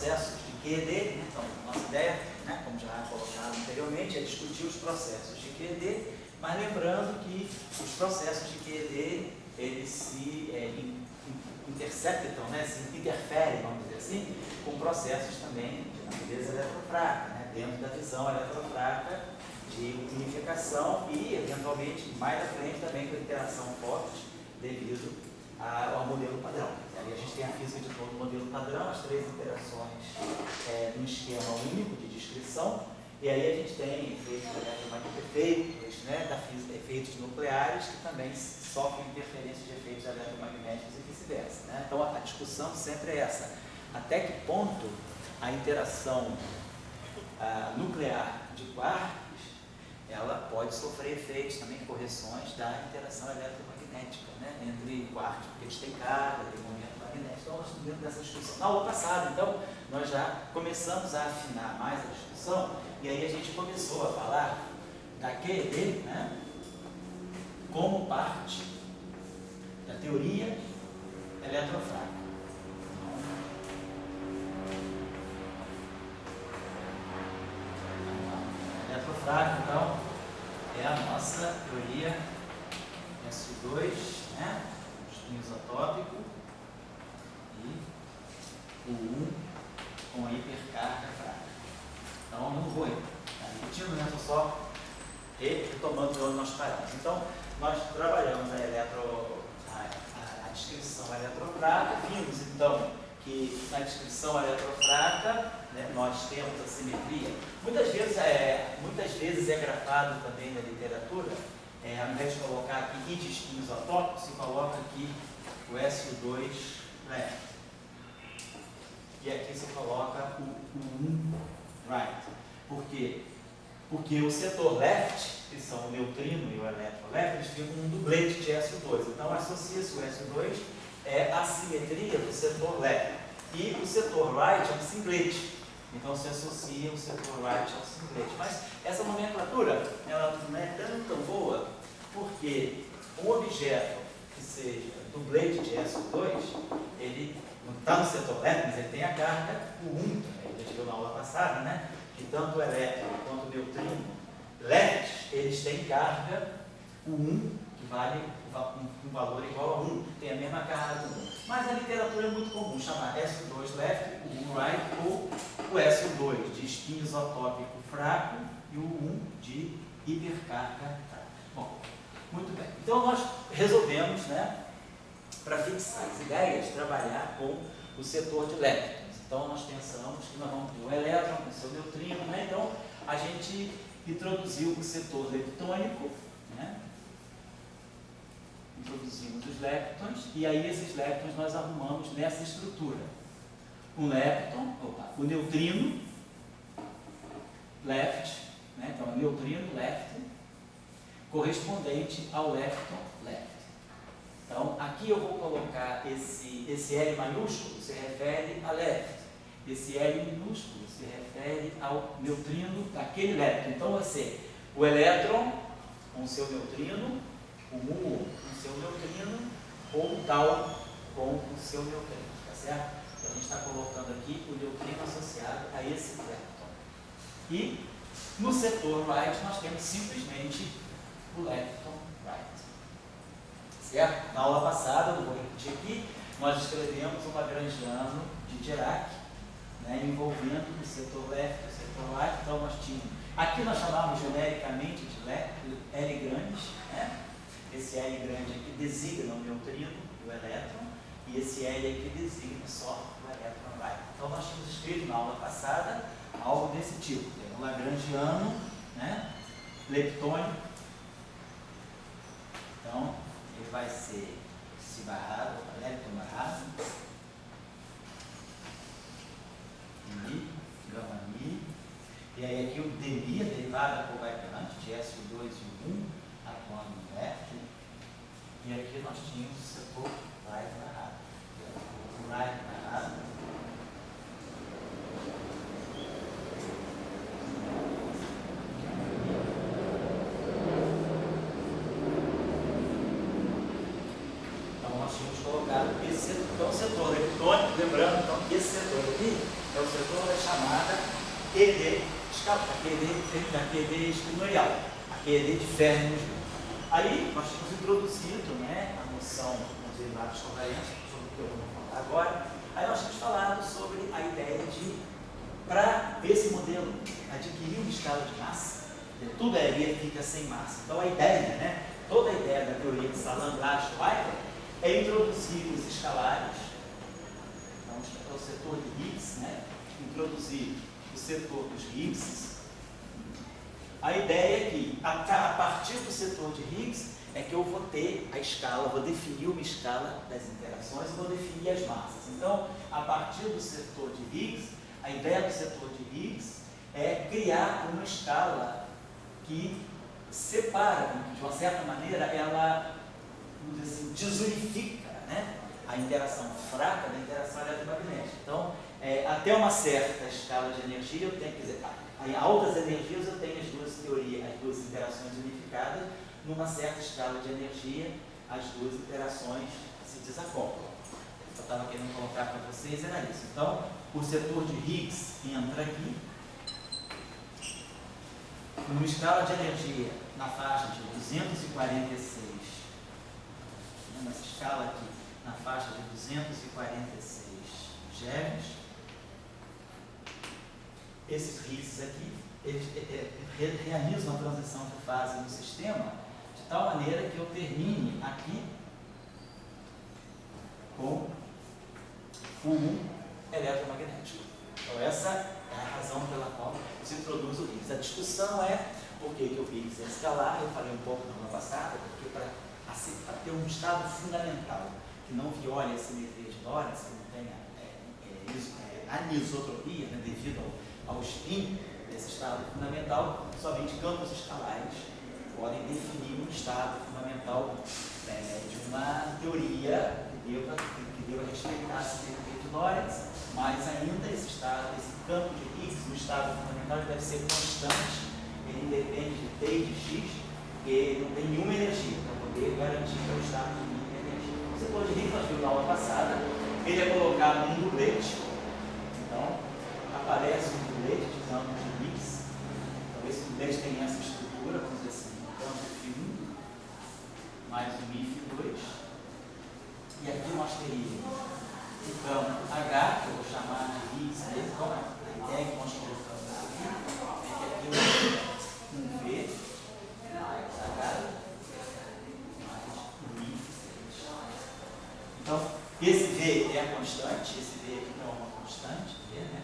processos de QED, né? Então, nossa ideia, né, como já colocado anteriormente, é discutir os processos de QED, mas lembrando que os processos de QED, eles se interceptam, né, se interferem, vamos dizer assim, com processos também de natureza eletrofrágil, né, dentro da visão eletrofrágil de unificação e, eventualmente, mais à frente também com interação forte devido ao modelo padrão. Ali a gente tem a física de todo o modelo padrão, as três interações num esquema único de descrição, e aí a gente tem efeitos, né, da física, efeitos nucleares que também sofrem interferência de efeitos eletromagnéticos e vice-versa, né? Então a discussão sempre é essa: até que ponto a interação nuclear de quarks ela pode sofrer efeitos também, correções da interação eletromagnética, né, entre quarks, porque eles têm carga, têm momento magnético. Então nós estamos dentro dessa discussão. Na aula passada, então, nós já começamos a afinar mais a discussão, e aí a gente começou a falar da QED, né, como parte da teoria eletrofrágil. Eletrofrágil, então, é a nossa teoria SU2, né, espinho isotópico, e o 1 com a hipercarga frágil. Então, eu não vou repetindo, né, estou só retomando de onde nós paramos. Então, nós trabalhamos a descrição eletrofrágil, vimos então que na descrição eletrofrágil, né, nós temos a simetria. Muitas vezes é grafado também na literatura, ao invés de colocar aqui I de espinho isotópico, se coloca aqui o SU2 left. E aqui se coloca o 1 right. Por quê? Porque o setor left, que são o neutrino e o elétron left, eles ficam um dublete de SU2. Então associa-se o SU2 a simetria do setor left. E o setor right é um singlete. Então se associa o setor right ao singlete. Mas essa nomenclatura ela não é tão boa, porque um objeto que seja dublete de SU2, ele não está no setor left, mas ele tem a carga, o 1 também. A gente viu na aula passada, né? Que tanto o elétron quanto o neutrino left, eles têm carga, o 1, que vale um valor igual a 1, tem a mesma carga do 1. Mas a literatura é muito comum chamar SU2 left, o 1 right, ou o SU2 de espinho isotópico fraco e o 1 de hipercarga fraca. Bom, muito bem. Então nós resolvemos, né, para fixar as ideias, trabalhar com o setor de leptons. Então nós pensamos que nós vamos ter o elétron com o seu neutrino, né? Então a gente introduziu o setor leptônico, né? Introduzimos os leptons, e aí esses leptons nós arrumamos nessa estrutura. Um lepton, o neutrino left, né? Então neutrino left, correspondente ao lepton left. Então aqui eu vou colocar esse L maiúsculo, se refere a left. Esse L minúsculo se refere ao neutrino daquele lepton. Então vai ser o elétron com o seu neutrino, o mu com o seu neutrino, ou o tau com o seu neutrino, tá certo? Então a gente está colocando aqui o neutrino associado a esse lepton. E no setor right nós temos simplesmente o lepton right. Certo? Na aula passada, não vou repetir aqui, nós escrevemos um lagrangiano de Dirac, né, envolvendo o setor left e o setor right. Então nós tínhamos, aqui nós chamamos genericamente de L grande, né? Esse L grande aqui designa o neutrino e o elétron, e esse L aqui designa só o elétron right. Então nós tínhamos escrito na aula passada algo desse tipo, tem um lagrangiano, né, leptônico. Então ele vai ser esse barrado, lepton barrado, Mi, gama Mi, e aí aqui o dmi, a derivada covariante de SU2 e 1, atuando no left, e aqui nós tínhamos o setor right barrado. O right barrado, então nós tínhamos colocado esse setor, então o setor leptônico, lembrando então que esse setor aqui é o QED escalar, QED espinorial, a QED de Fermi. Aí nós tínhamos introduzido, né, a noção dos derivados covariantes, sobre o que eu vou falar agora. Aí nós tínhamos falado sobre a ideia de, para esse modelo adquirir uma escala de massa, tudo aí fica sem massa. Então a ideia, né, toda a ideia da teoria de Salant-Schweiger é introduzir os escalares, então o setor de Higgs, né, introduzir o setor dos Higgs. A ideia é que, a partir do setor de Higgs, é que eu vou ter a escala, vou definir uma escala das interações e vou definir as massas. Então, a partir do setor de Higgs, a ideia do setor de Higgs é criar uma escala que separa, de uma certa maneira, ela, vamos dizer assim, desunifica, né, a interação fraca da interação eletromagnética. Então, até uma certa escala de energia, eu tenho, quer dizer, em altas energias eu tenho as duas teorias, as duas interações unificadas, numa certa escala de energia, as duas interações se desacoplam. Eu estava querendo colocar para vocês, era isso. Então, o setor de Higgs entra aqui, numa escala de energia na faixa de 246, nessa escala aqui, na faixa de 246 GeV. Esses Higgs aqui, eles realizam a transição de fase no sistema de tal maneira que eu termine aqui com o 1 eletromagnético. Então essa é a razão pela qual se introduz o Higgs. A discussão é por que o Higgs é escalar. Eu falei um pouco na aula passada, porque para ter um estado fundamental que não viole a simetria de Lorentz, que não tenha anisotropia, né, devido ao spin desse estado fundamental, somente campos escalares podem definir um estado fundamental de uma teoria que deva respeitar a simetria de Lorentz, mas ainda esse campo de Higgs, o estado fundamental, deve ser constante, ele independe de T e de X, porque ele não tem nenhuma energia para poder garantir que é o estado de mínima energia. O setor de Higgs, nós vimos na aula passada, ele é colocado num dublete, então aparece um dublete de campos de Higgs. Então esse dublete tem essa estrutura, vamos dizer assim, um campo φ1 mais um μ2. E aqui nós teríamos o campo H, que eu vou chamar de Higgs mesmo. Então a ideia que nós colocamos aqui é que aqui eu tenho um V mais H mais um μ3. Então esse V é a constante, esse V aqui é uma constante, V, né?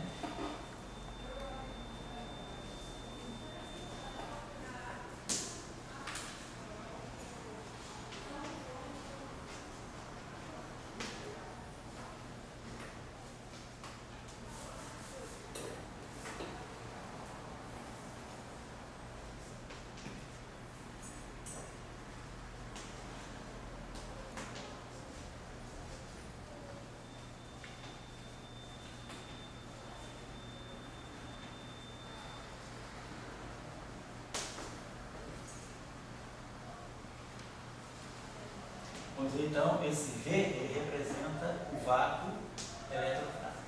Então, esse V ele representa o vácuo eletrofrágil.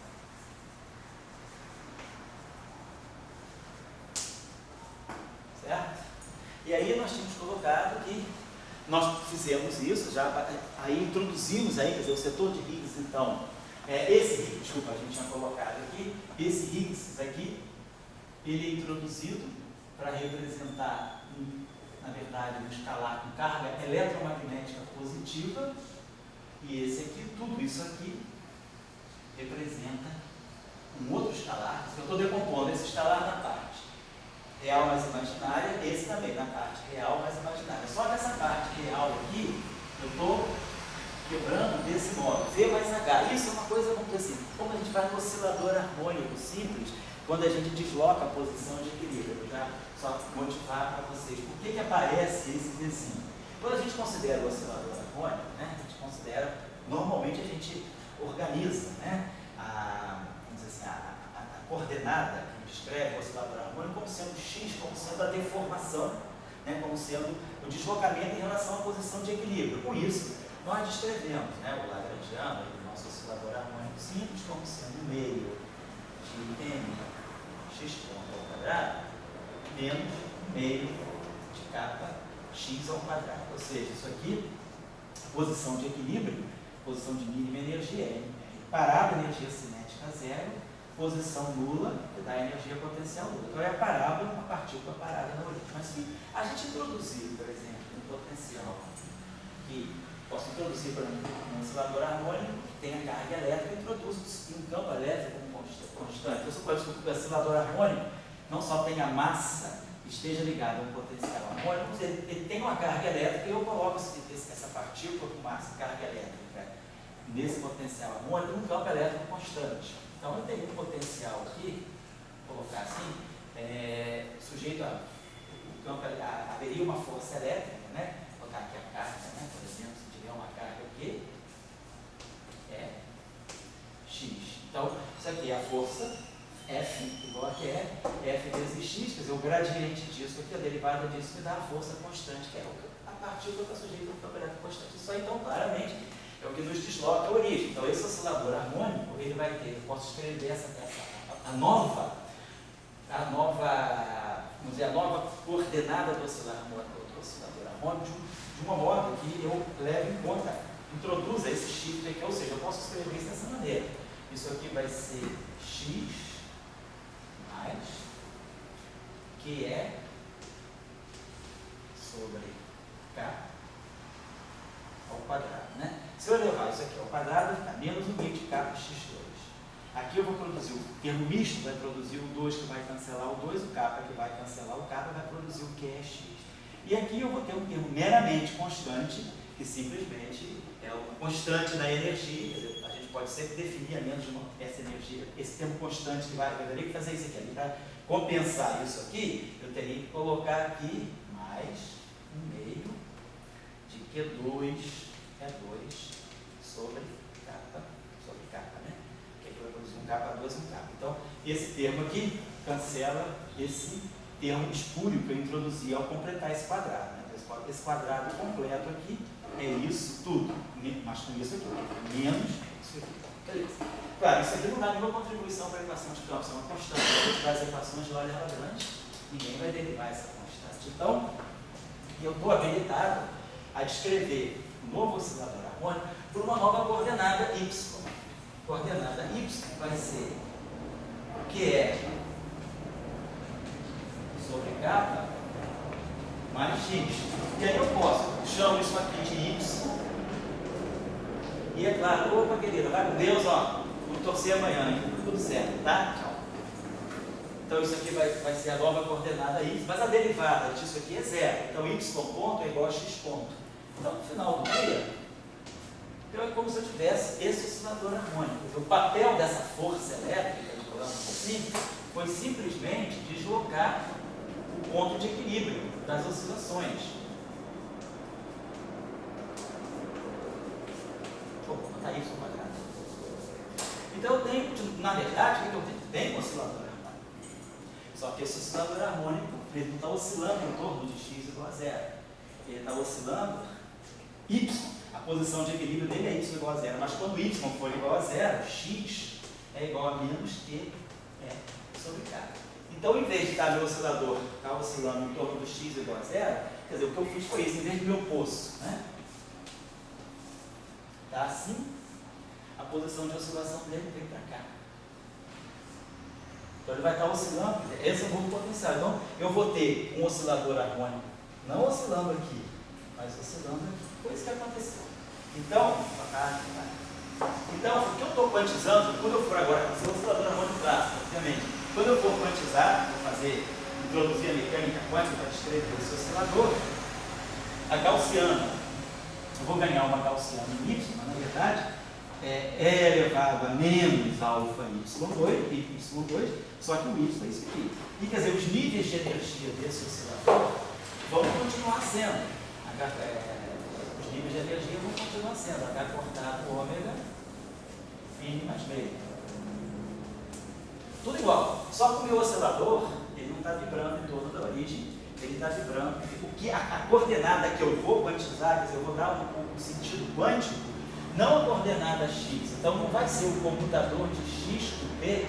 Certo? E aí nós tínhamos colocado que nós fizemos isso, já aí introduzimos aí, quer dizer, o setor de Higgs, então, esse Higgs, desculpa, a gente tinha colocado aqui, esse Higgs aqui, ele é introduzido para representar na verdade, um escalar com carga eletromagnética positiva, e esse aqui, tudo isso aqui, representa um outro escalar, que eu estou decompondo esse escalar na parte real mais imaginária, esse também na parte real mais imaginária. Só que essa parte real aqui, eu estou quebrando desse modo, V mais H. Isso é uma coisa, vamos dizer assim, como a gente faz no oscilador harmônico simples, quando a gente desloca a posição de equilíbrio. Eu já só motivar para vocês por que aparece esse vizinho. Quando a gente considera o oscilador harmônico, né, a gente considera, normalmente a gente organiza, né, vamos dizer assim, a coordenada que descreve o oscilador harmônico como sendo x, como sendo a deformação, né, como sendo o deslocamento em relação à posição de equilíbrio. Com isso, nós descrevemos, né, o lagrangiano, o nosso oscilador harmônico simples, como sendo meio de m x ponto ao quadrado, menos meio de kappa x ao quadrado. Ou seja, isso aqui, posição de equilíbrio, posição de mínima energia, é parábola energia cinética zero, posição nula, que dá energia potencial nula. Então é a parábola, uma partícula parada na origem. Mas se a gente introduzir, por exemplo, um potencial que posso introduzir, por exemplo, um oscilador harmônico que tem a carga elétrica, eu introduzo um campo elétrico constante. Então, se o oscilador harmônico não só tem a massa esteja ligado a um potencial harmônico, ele tem uma carga elétrica e eu coloco essa partícula com massa, carga elétrica, nesse potencial harmônico, num campo elétrico constante. Então, eu tenho um potencial aqui, vou colocar assim, sujeito a o campo, haveria uma força elétrica, né? Vou botar aqui a carga, né? Por exemplo, se tiver uma carga aqui, é x. Então, isso aqui é a força F igual a que é F vezes x, quer dizer, o gradiente disso aqui, a derivada disso me dá a força constante, que é a partícula que está sujeita a um campo elétrico constante. Isso aí, então, claramente, é o que nos desloca a origem. Então, esse oscilador harmônico, ele vai ter, eu posso escrever a nova coordenada do oscilador harmônico de uma modo que eu leve em conta, introduza esse shift aqui, ou seja, eu posso escrever isso dessa maneira. Isso aqui vai ser x mais QE sobre K ao quadrado, né? Se eu levar isso aqui ao quadrado, vai ficar menos o meio de K por x2. Aqui eu vou produzir o termo misto, vai produzir o 2 que vai cancelar o 2, o K que vai cancelar o K vai produzir o QEx. E aqui eu vou ter um termo meramente constante, que simplesmente é o constante da energia, quer dizer, a gente pode sempre definir a menos de essa energia, esse termo constante que vai, eu teria que fazer isso aqui, para compensar isso aqui, eu teria que colocar aqui mais um meio de Q2 E2 sobre kappa, né? Que aqui vai produzir um K2 e um K. Então, esse termo aqui cancela esse termo espúrio que eu introduzi ao completar esse quadrado, né? Esse quadrado completo aqui é isso tudo, mas com isso aqui, menos isso aqui. Beleza. Claro, isso aqui não dá nenhuma contribuição para a equação de Campos, é uma constante. Se eu tirar as equações de Euler-Lagrange, ninguém vai derivar essa constante. Então, eu estou habilitado a descrever o novo oscilador harmônico por uma nova coordenada y. Coordenada y vai ser QE sobre K mais x. E aí eu chamo isso aqui de y. E é claro, opa querida, vai com Deus, ó, vamos torcer amanhã, hein? Tudo certo, tá? Tchau. Então isso aqui vai ser a nova coordenada y, mas a derivada disso aqui é zero. Então y ponto é igual a x ponto. Então no final do dia, então é como se eu tivesse esse oscilador harmônico. O papel dessa força elétrica, digamos assim, foi simplesmente deslocar o ponto de equilíbrio das oscilações. Vou botar isso ao quadrado. Então eu tenho, na verdade, o que eu tenho um oscilador harmônico. Só que esse oscilador harmônico, ele não está oscilando em torno de x igual a zero. Ele está oscilando y. A posição de equilíbrio dele é y igual a zero. Mas quando y for igual a zero, x é igual a menos q sobre k. Então, em vez de estar meu oscilador oscilando em torno do x igual a zero, quer dizer, o que eu fiz foi isso, em vez do meu poço, né? Tá assim, a posição de oscilação dele vem para cá. Então ele vai estar oscilando, esse é o novo potencial. Então eu vou ter um oscilador harmônico, não oscilando aqui, mas oscilando aqui. Foi isso que aconteceu. Então, o que eu estou quantizando, quando eu for agora fazer o oscilador harmônico clássico, obviamente, quando eu for quantizar, vou introduzir a mecânica quântica para descrever esse oscilador, a gaussiana, eu vou ganhar uma gaussiana em y, mas na verdade é elevado a menos alfa y2, só que o y é isso aqui. E quer dizer, os níveis de energia desse oscilador vão continuar sendo, os níveis de energia vão continuar sendo H cortado ômega φ mais meio. Tudo igual, só que o meu oscilador, ele não está vibrando em torno da origem, ele está vibrando, a coordenada que eu vou quantizar, quer dizer, eu vou dar um sentido quântico, não a coordenada x, então não vai ser o computador de x do p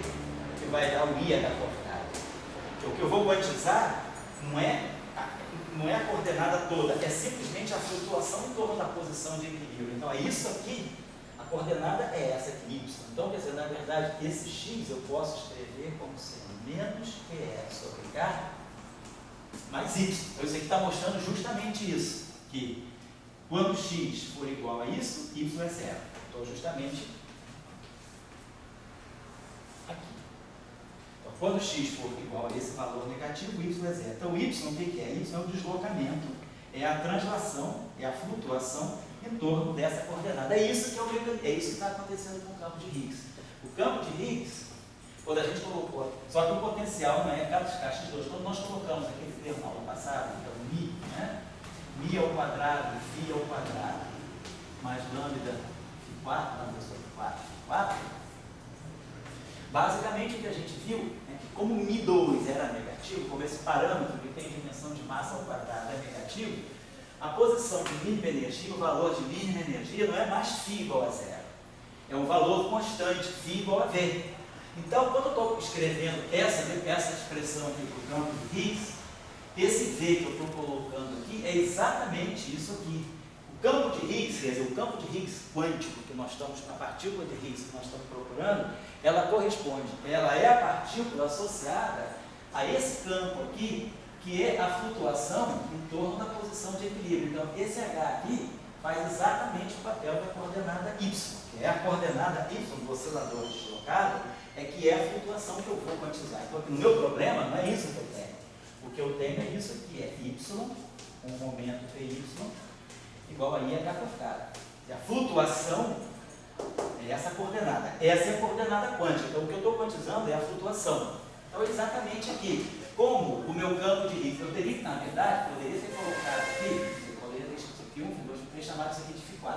que vai dar o IH cortado. O que eu vou quantizar não é a coordenada toda, é simplesmente a flutuação em torno da posição de equilíbrio. Então, é isso aqui, a coordenada é essa aqui, y. Então, quer dizer, na verdade, esse x eu posso escrever como sendo menos QE sobre K mais y. Então, isso aqui está mostrando justamente isso, que quando x for igual a isso, y é zero. Então, justamente aqui. Então, quando x for igual a esse valor negativo, y é zero. Então, y o que é? Y é o deslocamento, é a translação, é a flutuação em torno dessa coordenada. É isso que é isso que está acontecendo com o campo de Higgs. O campo de Higgs, quando a gente colocou, só que o potencial não é K2, quando nós colocamos aquele termo na aula passada, que é o μ, né? μ ao quadrado, φ ao quadrado, mais lambda φ4, lambda sobre 4, φ4. Basicamente o que a gente viu é que como μ2 era negativo, como esse parâmetro que tem dimensão de massa ao quadrado é negativo, a posição de mínima energia, o valor de mínima energia não é mais φ igual a zero. É um valor constante, φ igual a V. Então, quando eu estou escrevendo essa expressão aqui para o campo de Higgs, esse V que eu estou colocando aqui é exatamente isso aqui. O campo de Higgs, quer dizer, o campo de Higgs quântico que nós estamos, a partícula de Higgs que nós estamos procurando, ela corresponde, ela é a partícula associada a esse campo aqui, que é a flutuação em torno da posição de equilíbrio. Então, esse H aqui faz exatamente o papel da coordenada Y, que é a coordenada Y do oscilador deslocado, é que é a flutuação que eu vou quantizar. Então, aqui no meu problema, não é isso que eu tenho. O que eu tenho é isso aqui, é Y, um momento PY, igual a IH por K. E a flutuação é essa coordenada. Essa é a coordenada quântica. Então, o que eu estou quantizando é a flutuação. Então, exatamente aqui. Como o meu campo de Higgs, eu teria que, na verdade, poderia ter colocado aqui, eu poderia ter escrito aqui 1, 2, 3, chamado isso aqui de φ4.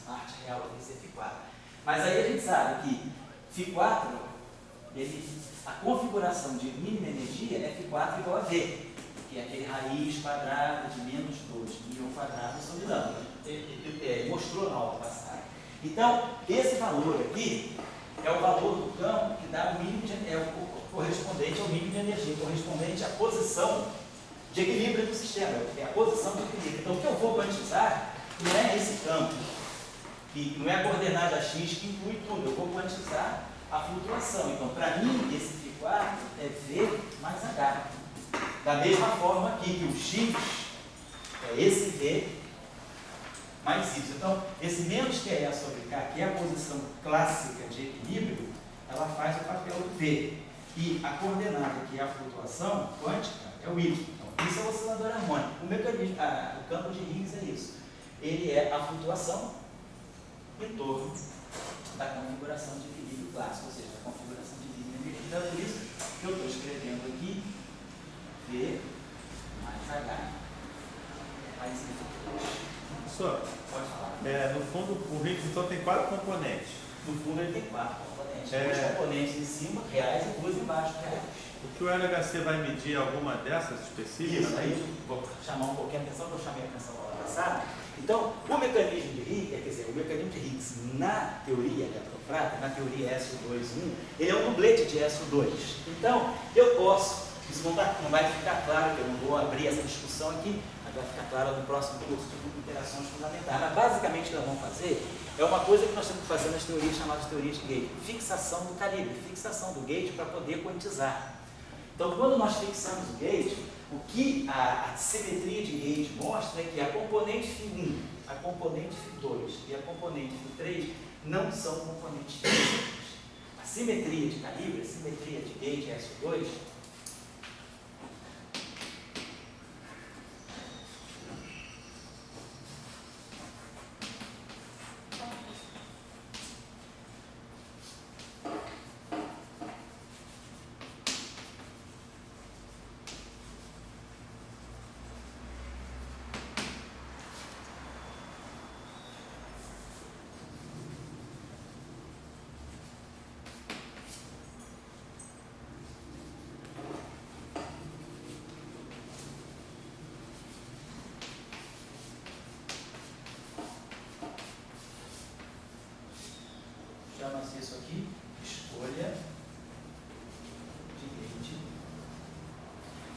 A parte real tem que ser φ4. Mas aí a gente sabe que φ4, a configuração de mínima energia é φ4 igual a V, que é aquele raiz quadrada de menos 2 μ ao quadrado sobre lambda. Ele mostrou na aula passada. Então, esse valor aqui é o valor do campo que dá o mínimo correspondente ao mínimo de energia, correspondente à posição de equilíbrio do sistema, é a posição de equilíbrio. Então, o que eu vou quantizar não é esse campo, que não é a coordenada x que inclui tudo, eu vou quantizar a flutuação. Então, para mim, esse φ4 é V mais H. Da mesma forma aqui, que o x é esse V mais Y. Então, esse menos QE sobre K, que é a posição clássica de equilíbrio, ela faz o papel do V. E a coordenada, que é a flutuação quântica, é o Y. Então, isso é o oscilador harmônico. O mecanismo, o campo de Higgs é isso. Ele é a flutuação em torno da configuração de equilíbrio clássico, ou seja, a configuração de mínima energia. Então, é por isso que eu estou escrevendo aqui V mais H mais Y. Professor, Pode falar. no fundo, o Higgs então tem 4 componentes. No fundo, ele tem 4 componentes. 2 componentes em cima, reais, e 2 embaixo, reais. O que o LHC vai medir alguma dessas específicas? Isso, aí eu vou chamar um pouquinho a atenção, que eu chamei a atenção na aula passada. Então, o mecanismo de Higgs, quer dizer, o mecanismo de Higgs na teoria eletrofrática, na teoria SO2-1, ele é um dublete de SO2. Então, eu posso, isso não vai ficar claro, que eu não vou abrir essa discussão aqui, mas vai ficar claro no próximo curso de interações fundamentais. Mas, basicamente, o que nós vamos fazer é uma coisa que nós temos que fazer nas teorias chamadas teorias de gate, fixação do calibre, fixação do gate para poder quantizar. Então, quando nós fixamos o gate, o que a simetria de gate mostra é que a componente φ1, a componente φ2 e a componente φ3 não são componentes físicos. A simetria de calibre, a simetria de gate SO2,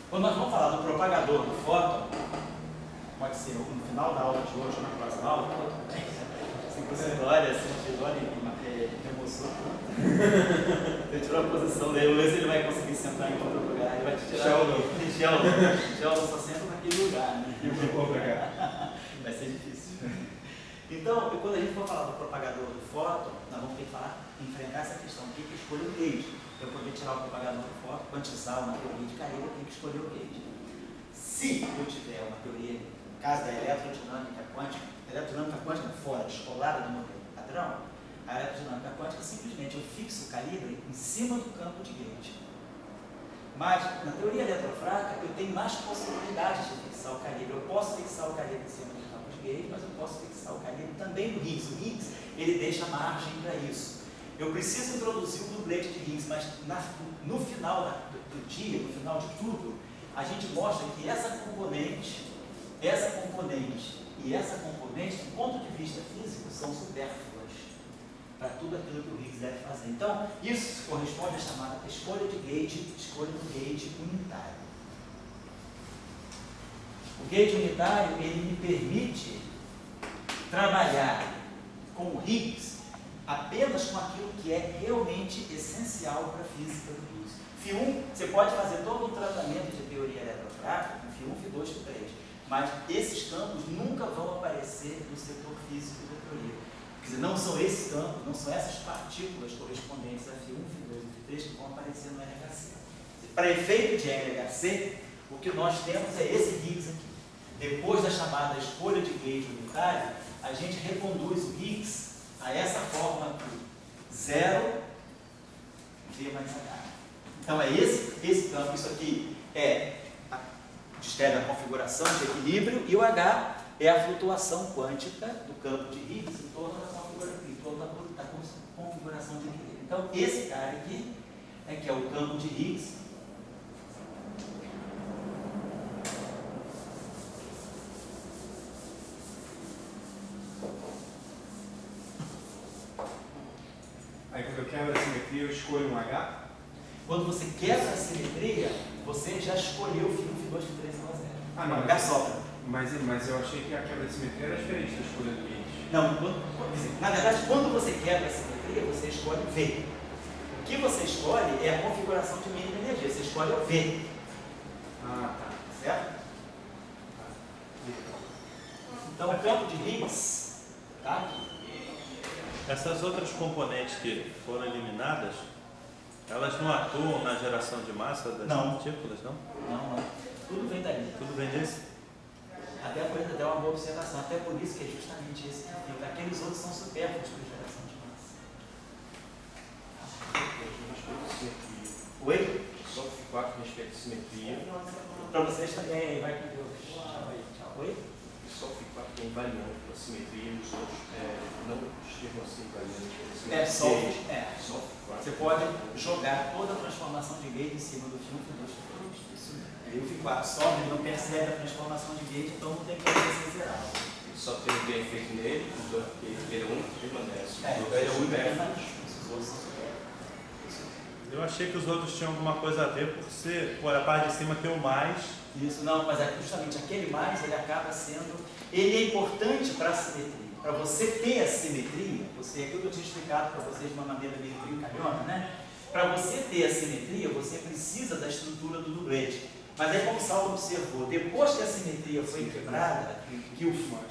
Quando nós vamos falar do propagador do fóton, pode ser no final da aula de hoje, na próxima aula, se você olha, assim, e emoção. Você tirou a posição dele, vamos ver se ele vai conseguir sentar em outro lugar. Ele vai te tirar. Sheldon só senta naquele lugar, né? Vai ser difícil. Então, quando a gente for falar do propagador do fóton, nós vamos ter que enfrentar essa questão. Tem que escolher o gauge. Para eu poder tirar o propagador do fóton, quantizar uma teoria de carreira, eu tenho que escolher o gauge. Se eu tiver uma teoria, no caso da eletrodinâmica quântica fora, descolada do modelo padrão, a eletrodinâmica quântica simplesmente eu fixo o calibre em cima do campo de gauge. Mas na teoria eletrofraca eu tenho mais possibilidades de fixar o calibre. Eu posso fixar o calibre em cima do campo de gauge, mas eu posso fixar o calibre também no Higgs. O Higgs ele deixa margem para isso. Eu preciso introduzir o dublete de Higgs, mas no final do dia, no final de tudo, a gente mostra que essa componente e essa componente, do ponto de vista físico, são supérfluas para tudo aquilo que o Higgs deve fazer. Então, isso corresponde à chamada escolha de gauge, escolha do gauge unitário. O gauge unitário, ele me permite trabalhar com o Higgs apenas com aquilo que é realmente essencial para a física do Higgs. Φ1, você pode fazer todo um tratamento de teoria eletrofráca com Φ1, Φ2, Φ3, mas esses campos nunca vão aparecer no setor físico da teoria. Quer dizer, não são esses campos, não são essas partículas correspondentes a Φ1, Φ2 e Φ3 que vão aparecer no LHC. Para efeito de LHC, o que nós temos é esse Higgs aqui. Depois da chamada escolha de gauge unitário, a gente reconduz o Higgs a essa forma aqui, 0 V mais H. Então é esse campo, isso aqui descreve a configuração de equilíbrio e o H é a flutuação quântica do campo de Higgs em torno da configuração de equilíbrio. Então esse cara aqui, que é o campo de Higgs, Aí quando eu quebro a simetria, eu escolho um H? Quando você quebra a simetria, você já escolheu o Φ1, Φ2, Φ3 igual a 0. Ah, não. H sobra. Mas eu achei que a quebra de simetria era diferente da escolha do gauge. Não, na verdade, quando você quebra a simetria, você escolhe V. O que você escolhe é a configuração de mínima energia. Você escolhe o V. Ah, tá. Certo? Então, o campo de Higgs está aqui. Essas outras componentes que foram eliminadas, elas não atuam na geração de massa das partículas, não? Não. Tudo vem dali. Tudo vem desse? Até uma boa observação. Até por isso que é justamente esse que fica. Aqueles outros são supérfluos para geração de massa. Oi? Só Φ4 respeito à simetria. Para vocês também, vai com Deus. Tchau. Oi? Só Φ4 é invariante para a simetria e os outros não chegam a ser invariantes. Só Φ4. Você pode jogar toda a transformação de gauge em cima do Φ1, Φ2, Φ3. Isso mesmo. Aí o Φ4 sobe, ele não percebe a transformação de gauge, então não tem como ser zerado. Só tem o efeito nele, porque ele é o único que permanece. Ele é o único que permanece. Os outros são supérfluos. Eu achei que os outros tinham alguma coisa a ver por a parte de cima ter o mais. Isso, não, mas justamente aquele mais, ele acaba sendo, ele é importante para a simetria. Para você ter a simetria, aquilo que eu tinha explicado para vocês de uma maneira meio brincalhona, né? Para você ter a simetria, você precisa da estrutura do dublete. Mas aí, como o Saulo observou, depois que a simetria foi quebrada, que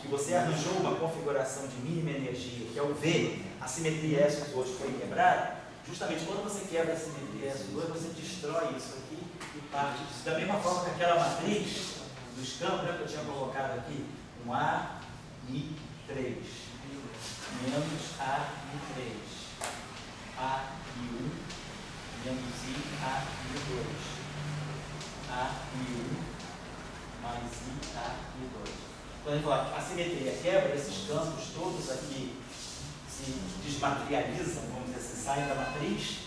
você arranjou uma configuração de mínima energia, que é o V, a simetria S2 foi quebrada, justamente quando você quebra a simetria S2, você destrói isso aqui e parte disso. Da mesma forma que aquela matriz dos campos, que eu tinha colocado aqui, um A e 3, menos A e 3, A e 1, menos I, A e 2, A e 1, mais I, A e 2. Quando a gente fala a simetria quebra, esses campos todos aqui se desmaterializam, vamos dizer assim, saem da matriz,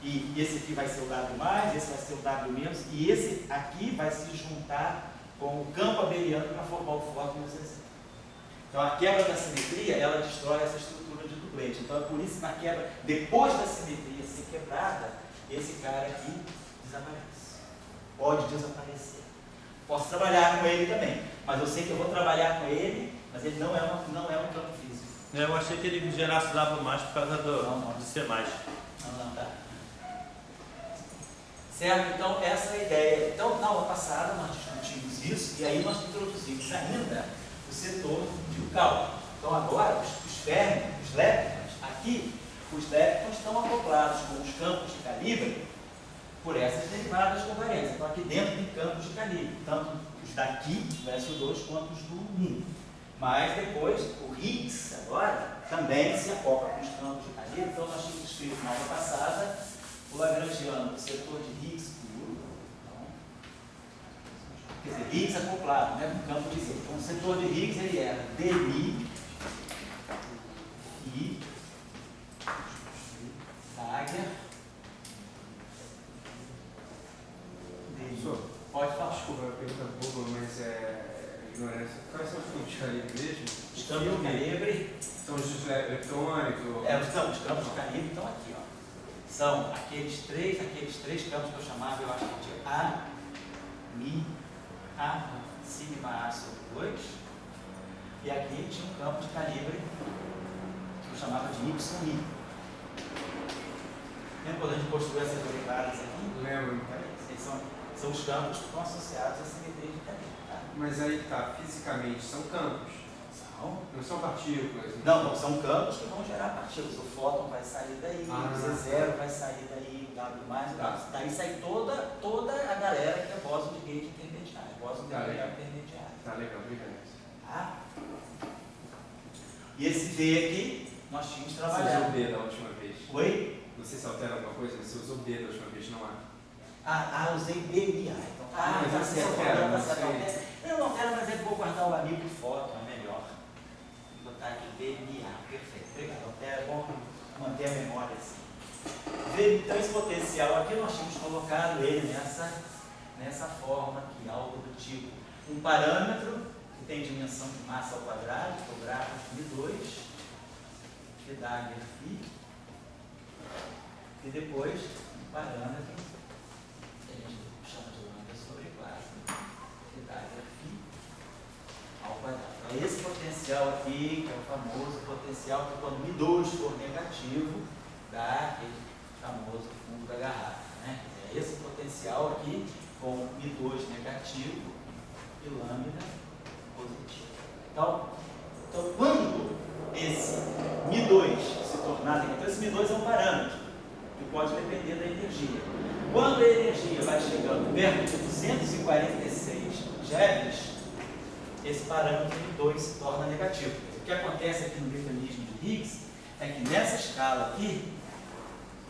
e esse aqui vai ser o W mais, esse vai ser o W menos, e esse aqui vai se juntar com o campo abeliano para formar o fóton e o ZZ. Então a quebra da simetria, ela destrói essa estrutura de dublete. Então é por isso que na quebra, depois da simetria ser quebrada, esse cara aqui desaparece. pode desaparecer. Posso trabalhar com ele também, mas eu sei que eu vou trabalhar com ele, mas ele não é um campo físico. Eu achei que ele gerasse dado mais por causa Não. de ser mais. Não, tá. Certo? Então, essa é a ideia. Então, na aula passada, nós discutimos isso e aí nós introduzimos ainda o setor de cálculo. Então, agora, os leptons, aqui, os leptons estão acoplados com os campos de calibre por essas derivadas covariantes. Então, aqui dentro tem campos de calibre, tanto os daqui, do SO2, quanto os do 1. Mas depois, o Higgs, agora, também se acopla com os campos de calibre. Então, nós tínhamos escrito na aula passada o lagrangiano do setor de Higgs puro. Então, quer dizer, Higgs acoplado, né, com campo de Higgs. Então, o setor de Higgs, ele era dmi e Dagger. Professor, Pode falar. desculpa, a pergunta boba, mas ignorância. Quais são os campos de calibre mesmo? Os campos de calibre. São os eletrônicos? Os campos de calibre estão aqui, ó. São aqueles três campos que eu chamava, eu acho que de A, Mi, A, sigma A sobre 2. E aqui tinha um campo de calibre que eu chamava de YI. Lembra quando a gente construiu essas derivadas aqui? Lembro. Esses são os campos que estão associados à simetria de calibre. Tá? Mas aí tá, fisicamente são campos, não são partículas. Não, são campos que vão gerar partículas. O fóton vai sair daí, o Z0 vai sair daí, o W+, Tá. daí sai toda a galera que é bóson de gauge intermediário, bóson de gauge intermediário. Tá legal, obrigado. Tá? E esse V aqui, nós tínhamos Você usou trabalhado. B da última vez? Oi? Você se altera alguma coisa? Você usou B da última vez, não há? Usei BMA. Então, mas tá você certo. altera, Tá não certo. sei. Eu não altero, mas é vou guardar o amigo fóton, é melhor. Vou botar aqui BMA, perfeito. Obrigado. É bom manter a memória assim. Então, esse potencial aqui, nós tínhamos colocado ele nessa forma aqui, algo do tipo um parâmetro que tem dimensão de massa ao quadrado, que é o gráfico de Mi2, que dá Φ, e depois um parâmetro que a gente chama de lambda sobre classe, que dá Φ ao quadrado. Então, esse potencial aqui, que é o famoso potencial que quando Mi2 for negativo, dá aquele famoso fundo da garrafa. Né? É esse potencial aqui com Mi2 negativo e lambda positivo. Então quando esse Mi2 se tornar negativo, então esse Mi2 é um parâmetro que pode depender da energia. Quando a energia vai chegando perto de 246 GeV, esse parâmetro Mi2 se torna negativo. O que acontece aqui no mecanismo de Higgs é que nessa escala aqui,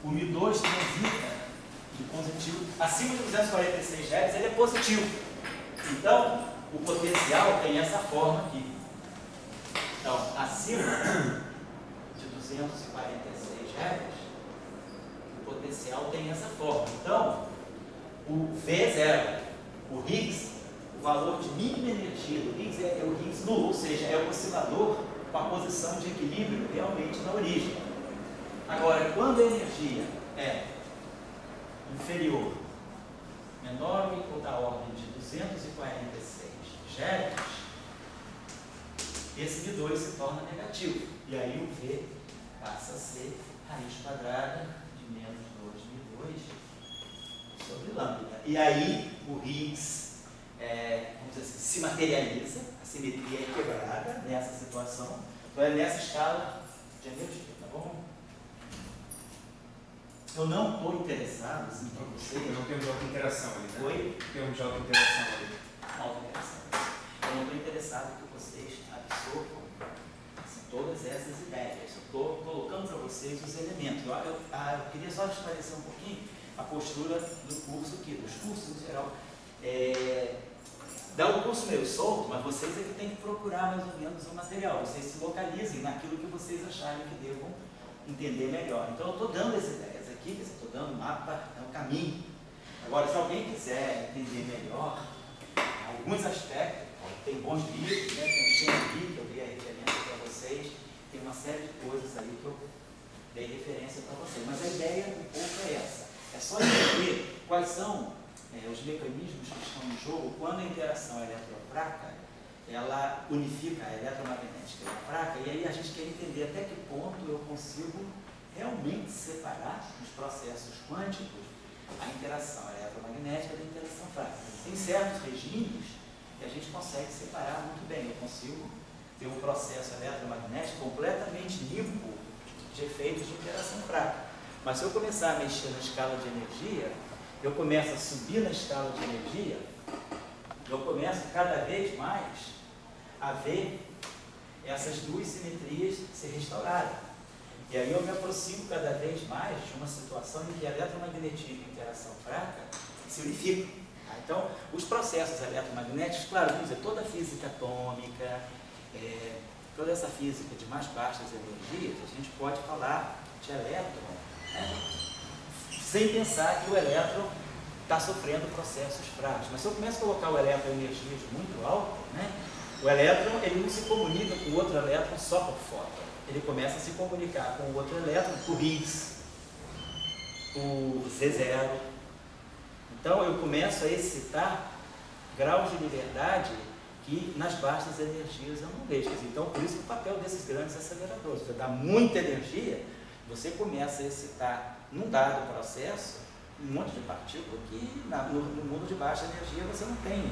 o Mi2 transita de positivo, acima de 246 GeV, ele é positivo. Então, o potencial tem essa forma aqui. Então, acima de 246 GeV, o potencial tem essa forma. Então, o V é zero. O Higgs, o valor de mínima energia do Higgs é o Higgs nulo, ou seja, é o oscilador com a posição de equilíbrio realmente na origem. Agora, quando a energia é inferior, menor ou igual da ordem de 246 GeV, esse Mi2 se torna negativo. E aí o V passa a ser raiz quadrada de menos 2 Mi2 sobre lambda. E aí o Higgs, vamos dizer assim, se materializa, a simetria é quebrada nessa situação. Então é nessa escala de energia, tá bom? Eu não estou interessado, assim, para vocês. Não temos outra interação ali, né? Oi? Temos outra interação ali. Interação. Eu não estou interessado que vocês absorvam assim, todas essas ideias. Eu estou colocando para vocês os elementos. Eu queria só esclarecer um pouquinho a postura do curso aqui, dos cursos em geral. Dá um curso meio solto, mas vocês é que têm que procurar mais ou menos o material. Vocês se localizem naquilo que vocês acharem que devam entender melhor. Então eu estou dando as ideias aqui, estou dando o mapa, o caminho. Agora, se alguém quiser entender melhor alguns aspectos, tem bons livros, né? Tem um Shen que eu dei a referência para vocês, tem uma série de coisas aí que eu dei referência para vocês. Mas a ideia um pouco é essa. É só entender quais são os mecanismos que estão em jogo quando a interação eletrofraca, ela unifica a eletromagnética e a fraca, e aí a gente quer entender até que ponto eu consigo realmente separar nos processos quânticos a interação eletromagnética da interação fraca. Tem certos regimes que a gente consegue separar muito bem. Eu consigo ter um processo eletromagnético completamente limpo de efeitos de interação fraca. Mas se eu começar a mexer na escala de energia, eu começo a subir na escala de energia, eu começo cada vez mais a ver essas duas simetrias se restaurarem. E aí eu me aproximo cada vez mais de uma situação em que eletromagnetismo e interação fraca se unificam. Tá? Então, os processos eletromagnéticos, claro, vamos dizer, toda a física atômica, toda essa física de mais baixas energias, a gente pode falar de elétron, né? Sem pensar que o elétron está sofrendo processos fracos. Mas se eu começo a colocar o elétron em energias muito altas, né, o elétron ele não se comunica com o outro elétron só por fóton. Ele começa a se comunicar com o outro elétron por Higgs, por Z0. Então eu começo a excitar graus de liberdade que nas baixas energias eu não vejo. Então por isso que o papel desses grandes aceleradores, você dá muita energia, você começa a excitar num dado processo um monte de partícula que no mundo de baixa energia você não tem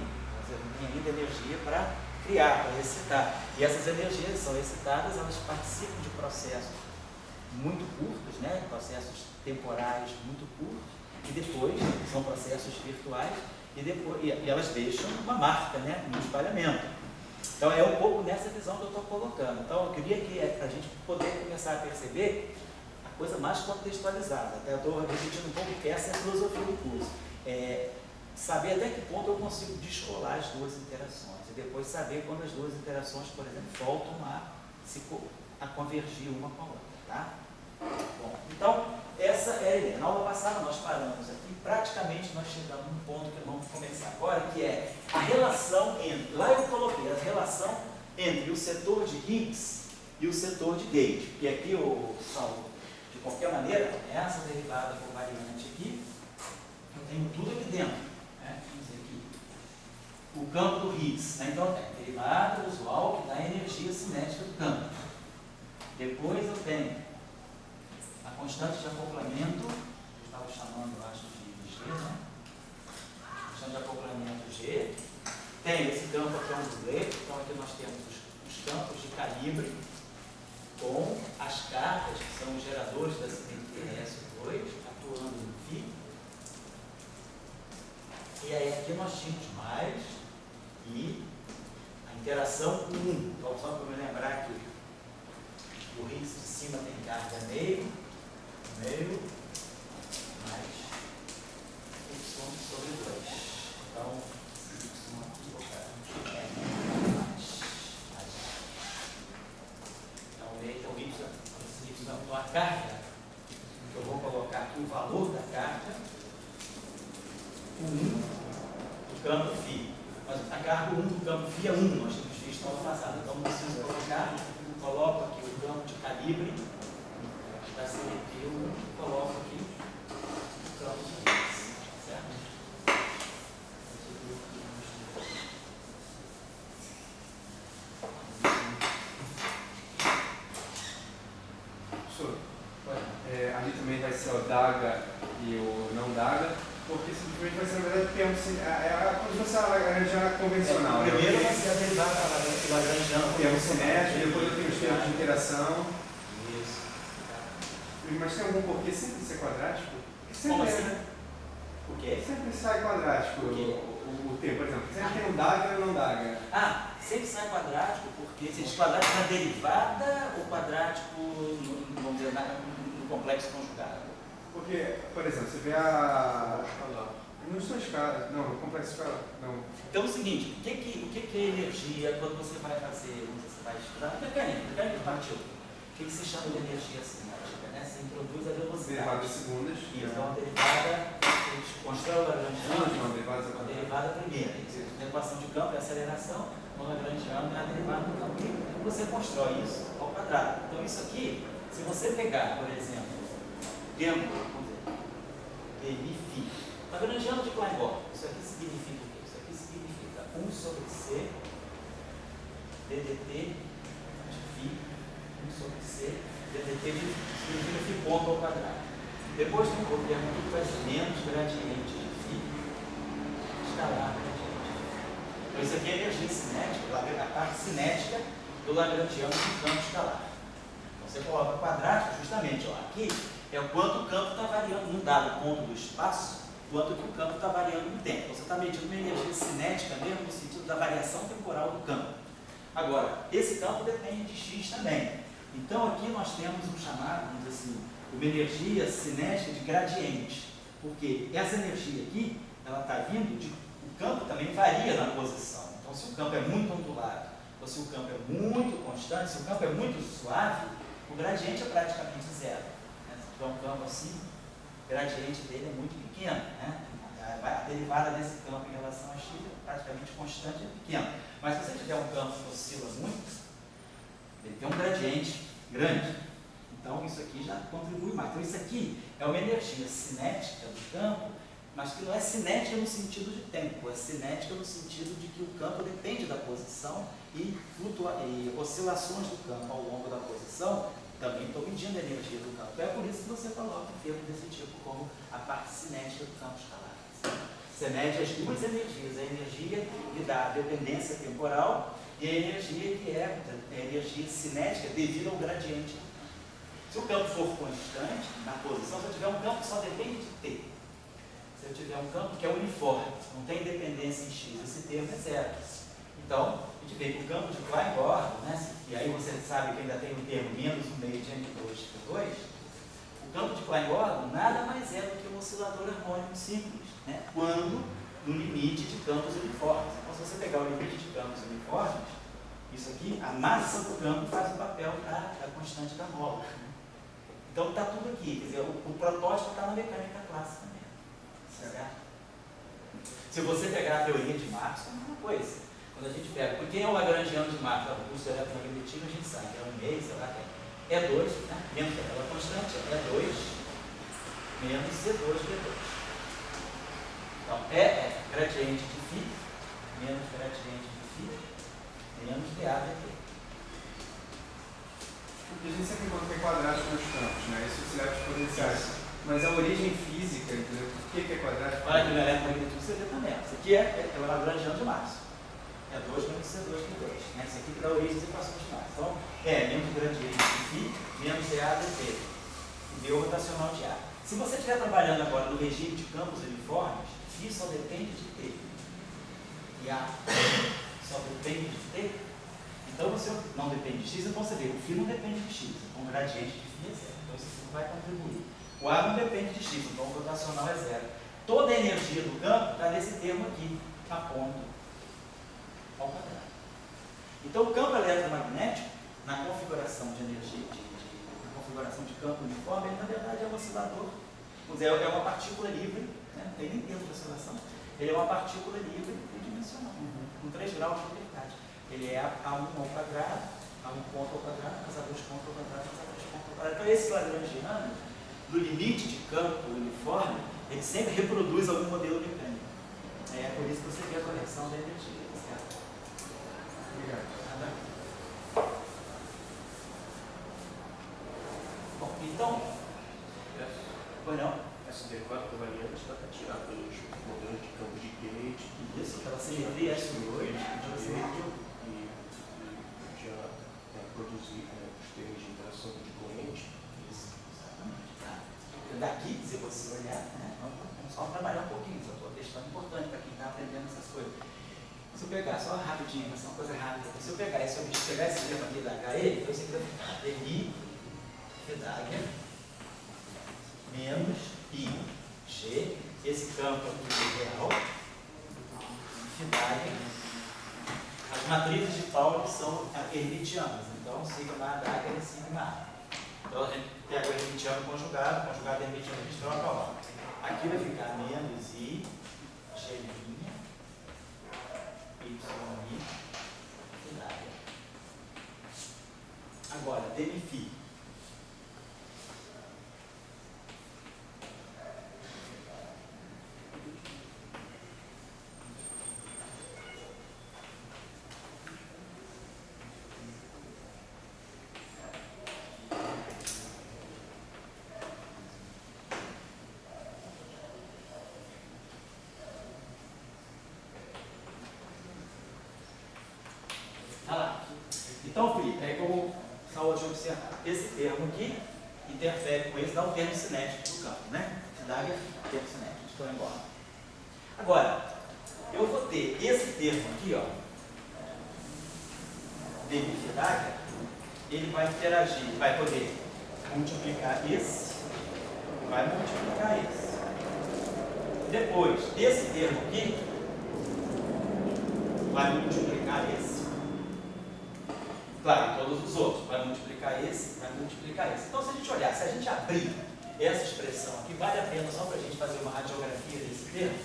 ainda energia para criar, para excitar. E essas energias são excitadas, elas participam de processos muito curtos, né? Processos temporais muito curtos, e depois são processos virtuais, e elas deixam uma marca, né? Um espalhamento. Então é um pouco nessa visão que eu estou colocando. Então eu queria que, para a gente poder começar a perceber a coisa mais contextualizada, até eu estou repetindo um pouco que essa é a filosofia do curso. Saber até que ponto eu consigo descolar as duas interações, e depois saber quando as duas interações, por exemplo, voltam a convergir uma com a outra, tá? Bom, então, essa é a ideia. Na aula passada nós paramos aqui, praticamente nós chegamos num ponto que vamos começar agora, que é a relação entre, lá eu coloquei a relação entre o setor de Higgs e o setor de Gauge, que aqui o Saulo, de qualquer maneira, essa derivada covariante aqui, eu tenho tudo aqui dentro. Vamos dizer aqui, o campo do Higgs, né? Então tem derivada usual que dá energia cinética do campo. Depois eu tenho a constante de acoplamento, eu estava chamando, eu acho, de G, né? Constante de acoplamento G. Tem esse campo aqui, é um dublê, então aqui nós temos os campos de calibre com as cargas, que são os geradores da simetria S2, atuando no φ. E aí aqui nós tínhamos mais e a interação com 1. Então só para me lembrar aqui, o Higgs de cima tem carga meio, mais Y sobre 2. Então, Y aqui é mais. Então, o Y, esse Y, então a carga, eu vou colocar aqui o valor da carga, o 1 do campo φ. Mas a carga 1 do campo φ é 1, nós tínhamos visto na aula passada. Então, não preciso colocar, coloco aqui o campo de calibre da simetria 1, coloco aqui o campo de Higgs, certo? Professor, ali também vai ser o DAGA e o não DAGA, porque simplesmente vai ser, na verdade, como se fosse a Lagrangiana convencional. Primeiro vai ser a derivada Lagrangiana. Tem um cinético, depois eu tenho os termos de interação. Isso. Mas tem algum porquê sempre ser quadrático? Como assim? O quê? Sempre sai quadrático o tempo, por exemplo. Sempre tem um DAGA ou não DAGA. Sempre sai quadrático, porque se diz quadrático na derivada ou quadrático, vamos dizer, no complexo conjugado? Porque, por exemplo, você vê a... Não estou escala, não, no complexo escala, não. Então é o seguinte, o que é energia quando você vai fazer, você vai estudar mecânica de partícula? O que se chama de energia cinética, né? Você introduz a velocidade. Derivadas segundas. Isso, então a derivada, a gente constrói o Lagrangiano, a derivada primeira. A equação de campo é a aceleração, o Lagrangiano é a derivada do campo. E você constrói isso ao quadrado. Então isso aqui, se você pegar, por exemplo, tempo, vamos dizer, dmi φ, Lagrangiano de Klein-Bort, isso aqui significa o quê? Isso aqui significa 1 sobre C DDT de φ, 1 sobre C DDT de significa φ ponto ao quadrado. Depois tem um problema aqui que vai ser menos gradiente de φ escalar gradiente de φ. Então isso aqui é energia cinética, a parte cinética do lagrangiano do campo escalar. Então você coloca quadrático justamente, ó, aqui é o quanto o campo está variando num dado ponto do espaço, quanto que o campo está variando no tempo. Então, você está medindo uma energia cinética mesmo no sentido da variação temporal do campo. Agora, esse campo depende de x também. Então, aqui nós temos um chamado, vamos dizer assim, uma energia cinética de gradiente. Porque essa energia aqui, ela está vindo de... O campo também varia na posição. Então, se o campo é muito ondulado, ou se o campo é muito constante, se o campo é muito suave, o gradiente é praticamente zero. Né? Se tiver um campo assim, o gradiente dele é muito pequeno, né? A derivada desse campo em relação a x é praticamente constante e pequeno. Mas se você tiver um campo que oscila muito, ele tem um gradiente grande. Então isso aqui já contribui mais. Então isso aqui é uma energia cinética do campo, mas que não é cinética no sentido de tempo, é cinética no sentido de que o campo depende da posição e oscilações do campo ao longo da posição também estão medindo a energia do campo. É por isso que você coloca um termo desse tipo como a parte cinética do campo escalar. Você mede as duas energias, a energia que dá a dependência temporal e a energia que é a energia cinética devido ao gradiente. Se o campo for constante na posição, se eu tiver um campo que só depende de t, se eu tiver um campo que é uniforme, não tem dependência em x, esse termo é zero. Então, a gente vê que o campo de Klein-Bort, né, e aí você sabe que ainda tem o termo menos 1 meio de M2 por 2, o campo de Klein-Bort nada mais é do que um oscilador harmônico simples, né, quando no limite de campos uniformes. Então, se você pegar o limite de campos uniformes, isso aqui, a massa do campo faz o papel da constante da mola. Então, está tudo aqui, quer dizer, o protótipo está na mecânica clássica mesmo, certo? Se você pegar a teoria de Marx, é a mesma coisa. Quando a gente pega, porque quem é o lagrangiano de Marx? O curso de eletromagnetismo, a gente sabe que é 1,5, sei lá, é 2, né? Menos daquela constante, é 2 menos C2 D2. Então, é gradiente de φ menos gradiente de φ menos dA dt. A gente sempre conta que é quadrático nos campos, né? Isso se leva aos potenciais. Mas a origem física, entendeu? Por que é quadrático? Olha aqui no eletromagnetismo você vê também. Isso aqui é o lagrangiano de Marx. É 2 menos C2 D2. Né? Isso aqui dá origem das equações de Marx. Então, menos gradiente de φ menos dA dt. Deu rotacional de A. Se você estiver trabalhando agora no regime de campos uniformes, φ só depende de t. E A só depende de t. Então você não depende de x, então você vê, o φ não depende de x, então o gradiente de φ é zero. Então isso não vai contribuir. O A não depende de x, então o rotacional é zero. Toda a energia do campo está nesse termo aqui, a ponto ao quadrado. Então o campo eletromagnético, na configuração de energia, na configuração de campo uniforme, ele na verdade é um oscilador, vamos dizer, é uma partícula livre, né? Não tem nem tempo de oscilação, ele é uma partícula livre tridimensional, com 3 graus de liberdade. Ele é A1 ao quadrado, A1 ponto ao quadrado, mais A2 ponto ao quadrado, mais A3 ponto ao quadrado. Então esse lagrangiano, no limite de campo uniforme, ele sempre reproduz algum modelo mecânico. É por isso que você vê a correção da energia. Certo? Obrigado. Nada. Bom, então... Pois não? Essa derivada covariante está para tirar pelos modelos de campo de Gauge. Isso, pela simetria S2, pela simetria. E já produzir os termos de interação de corrente. Isso, exatamente. Tá. Daqui, se você olhar, né, vamos só trabalhar um pouquinho, essa questão é importante para quem está aprendendo essas coisas. Se eu pegar, só rapidinho, vai ser uma coisa rápida. Se eu pegar esse termo aqui da HE, então isso aqui vai ficar DI, Fedaga, menos I, G, esse campo aqui é real, Fedaga. As matrizes de Pauli são hermitianas, então sigma H é sigma A. Então a gente pega o hermitiano conjugado hermitiano a gente troca, ó. Aqui vai ficar menos I, G', Y', Fedaga. Agora, demi-φ. Então, Felipe, aí como Saúl de observar, esse termo aqui interfere com esse, dá um termo cinético do campo, né? Fidag é termo cinético, estou embora. Agora, eu vou ter esse termo aqui, ó, dele Fidag, ele vai interagir, vai poder multiplicar esse, vai multiplicar esse. Depois, esse termo aqui vai multiplicar esse. Claro, todos os outros. Vai multiplicar esse, vai multiplicar esse. Então, se a gente olhar, se a gente abrir essa expressão aqui, vale a pena só para a gente fazer uma radiografia desse termo,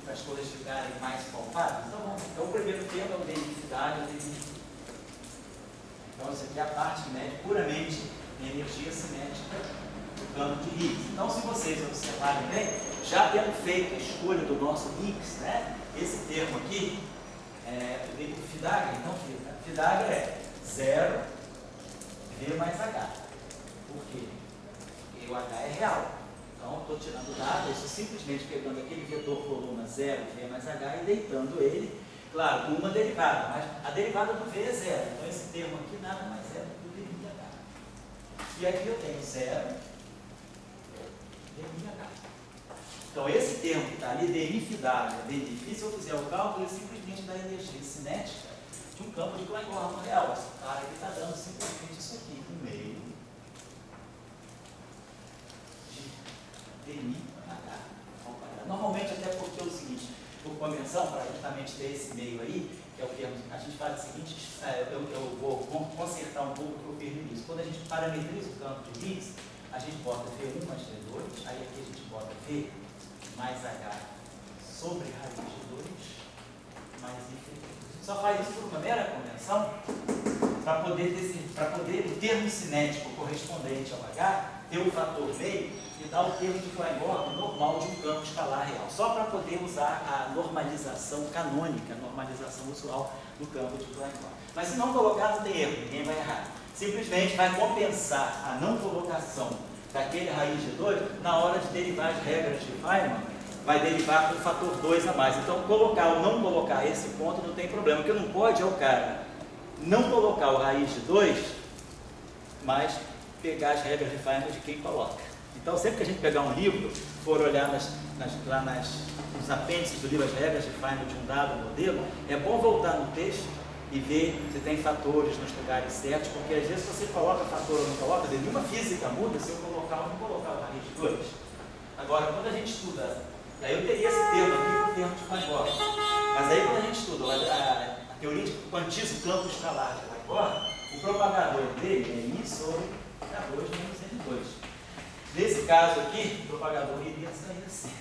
para as coisas ficarem mais palpáveis. Então, vamos. Então, o primeiro termo é o densidade, Então, isso aqui é a parte média, puramente energia cinética do campo de Higgs. Então, se vocês observarem bem, já tendo feito a escolha do nosso Higgs, né, esse termo aqui, o Fidag, então, Fidag é 0 V mais H. Por quê? Porque o H é real. Então, estou tirando nada, estou simplesmente pegando aquele vetor coluna 0 V mais H e deitando ele, claro, com uma derivada, mas a derivada do V é 0. Então, esse termo aqui nada mais é do que o dH. E aqui eu tenho 0 dH. Então, esse termo que está ali, dNFidag, dNF, se eu fizer o cálculo, ele simplesmente dá energia cinética de um campo de Klein-Gorham real. Esse cara aqui está dando simplesmente isso aqui, 1/2 de dNH. Normalmente, até porque é o seguinte, por convenção, para justamente ter esse meio aí, que é o termo, a gente faz o seguinte, eu vou consertar um pouco o que eu fiz no início. Quando a gente parametriza o campo de Higgs, a gente bota V1 mais V2, aí aqui a gente bota V mais H sobre raiz de 2 mais I. Só faz isso por uma mera convenção, para poder o termo cinético correspondente ao H ter o fator meio e dar o termo de Klein-Gorham normal de um campo escalar real. Só para poder usar a normalização canônica, a normalização usual do campo de Klein-Gorham. Mas se não colocar, não tem erro, ninguém vai errar. Simplesmente vai compensar a não colocação daquele raiz de 2 na hora de derivar as regras de Feynman, vai derivar com o fator 2 a mais. Então, colocar ou não colocar esse ponto não tem problema. O que não pode é o cara não colocar o raiz de 2, mas pegar as regras de Feynman de quem coloca. Então, sempre que a gente pegar um livro, for olhar nos apêndices do livro, as regras de Feynman de um dado modelo, é bom voltar no texto e ver se tem fatores nos lugares certos, porque às vezes você coloca fator ou não coloca, nenhuma física muda se eu colocar ou não colocar o raiz de 2. Agora, quando a gente estuda, aí eu teria esse termo aqui, o termo de Klein-Gorham, mas aí quando a gente estuda a teoria de quantiza o campo escalar de Klein-Gorham, o propagador dele é I sobre K2 menos N2. Nesse caso aqui, o propagador iria sair assim.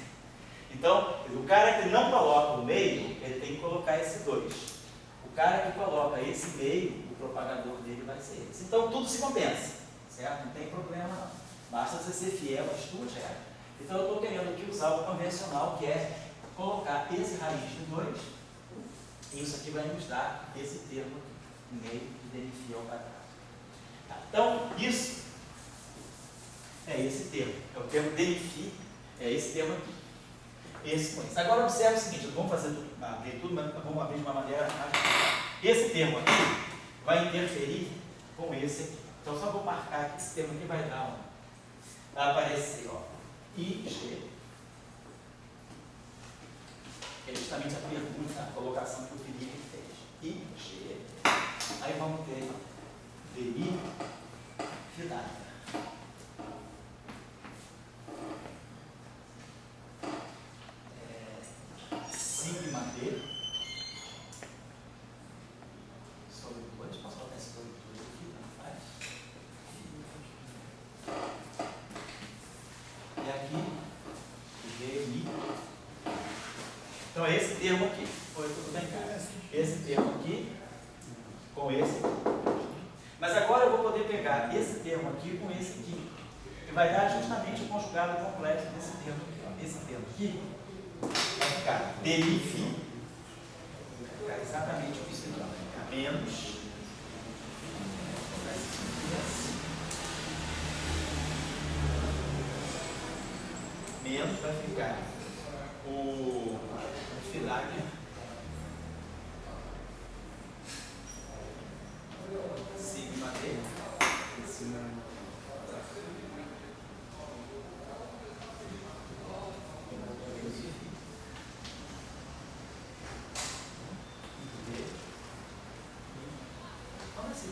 Então, o cara que não coloca o meio, ele tem que colocar esse 2. O cara que coloca esse meio, o propagador dele vai ser esse. Então, tudo se compensa, certo? Não tem problema não. Basta você ser fiel às tuas regras. Então, eu estou querendo aqui usar o convencional, que é colocar esse raiz de 2, e isso aqui vai nos dar esse termo aqui, meio de dNφ ao quadrado. Tá? Então, isso é esse termo, é o termo dNφ, é esse termo aqui. Esse com esse. Agora, observe o seguinte, vamos fazer abrir tudo, mas vamos abrir de uma maneira mais. Esse termo aqui vai interferir com esse aqui. Então, só vou marcar aqui, esse termo aqui vai dar vai aparecer, ó, IG, que é justamente a pergunta, a colocação que o Felipe fez. IG, aí vamos ter DI, Fidag. Sigma D sobre 2, posso botar esse sobre 2 aqui, não faz? E aqui, GMI. Então é esse termo aqui, foi tudo bem, cara. Esse termo aqui com esse aqui. Mas agora eu vou poder pegar esse termo aqui com esse aqui, que vai dar justamente o conjugado complexo desse termo aqui. Esse termo aqui vai ficar dNφ, vai ficar exatamente o isso aqui, vai ficar menos vai ficar o Fidag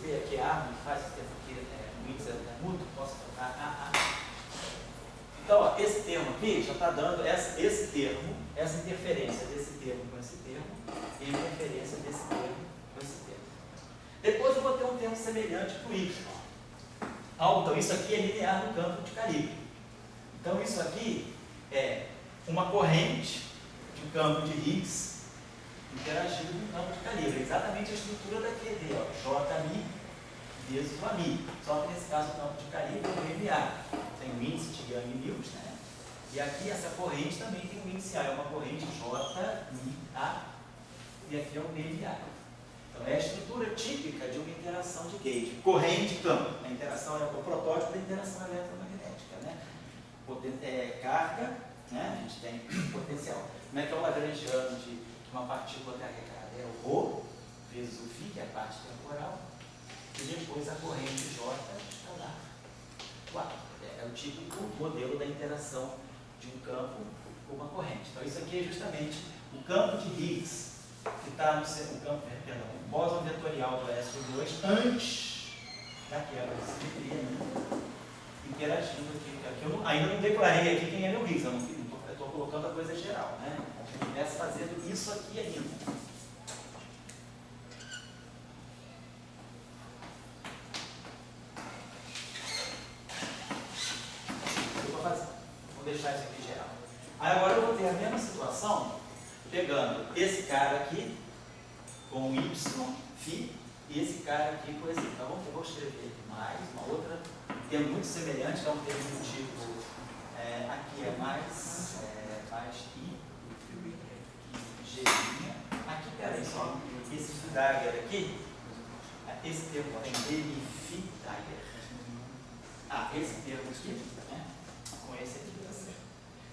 perceber aqui a árvore que faz esse termo aqui, o índice é mútuo, posso trocar Então, ó, esse termo aqui já está dando esse termo, essa interferência desse termo com esse termo, e a interferência desse termo com esse termo. Depois eu vou ter um termo semelhante para o y. Então, isso aqui é linear no campo de calibre. Então, isso aqui é uma corrente de um campo de Higgs interagindo com um campo de calibre. É exatamente a estrutura daquele, ó, Jμ vezes o AμI. Só que nesse caso o campo de calibre é o MA. Tem o índice de Young e Mills, né? E aqui essa corrente também tem um índice A, é uma corrente JμA. E aqui é o MA. Então é a estrutura típica de uma interação de gauge. Corrente e campo. A interação é o protótipo da interação eletromagnética, né? Carga, né? A gente tem potencial. Como é que é o lagrangiano de uma partícula carregada? É o ρ vezes o φ, que é a parte temporal, e depois a corrente J escalar 4. É o típico modelo da interação de um campo com uma corrente. Então isso aqui é justamente o campo de Higgs, que está no o bóson vetorial do SO2 antes da quebra de simetria, né? Interagindo aqui. Eu ainda não declarei aqui quem é meu Higgs, eu estou colocando a coisa geral, né? Como se eu estivesse fazendo isso aqui ainda. Vou deixar isso aqui geral. Aí agora eu vou ter a mesma situação, pegando esse cara aqui com o y, φ, e esse cara aqui com esse. Então eu vou escrever mais uma outra, um termo muito semelhante, que é um termo do tipo, aqui é mais i, g'. Aqui, peraí só, esse Dagger aqui, esse termo tem df Dagger. Esse termo aqui, né? Com esse aqui, tá certo.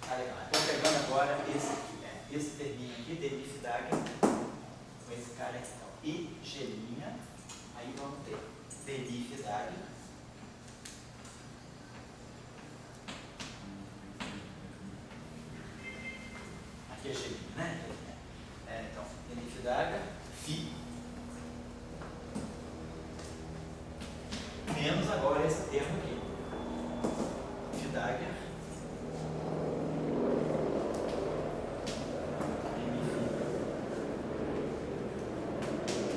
Tá legal. Estou pegando agora esse aqui, esse terminho aqui, df Dagger, com esse cara aqui. Então, i, g', aí vamos ter df Dagger. Aqui é g', né? Então, df Dagger, φ, menos agora esse termo aqui, φ Dagger,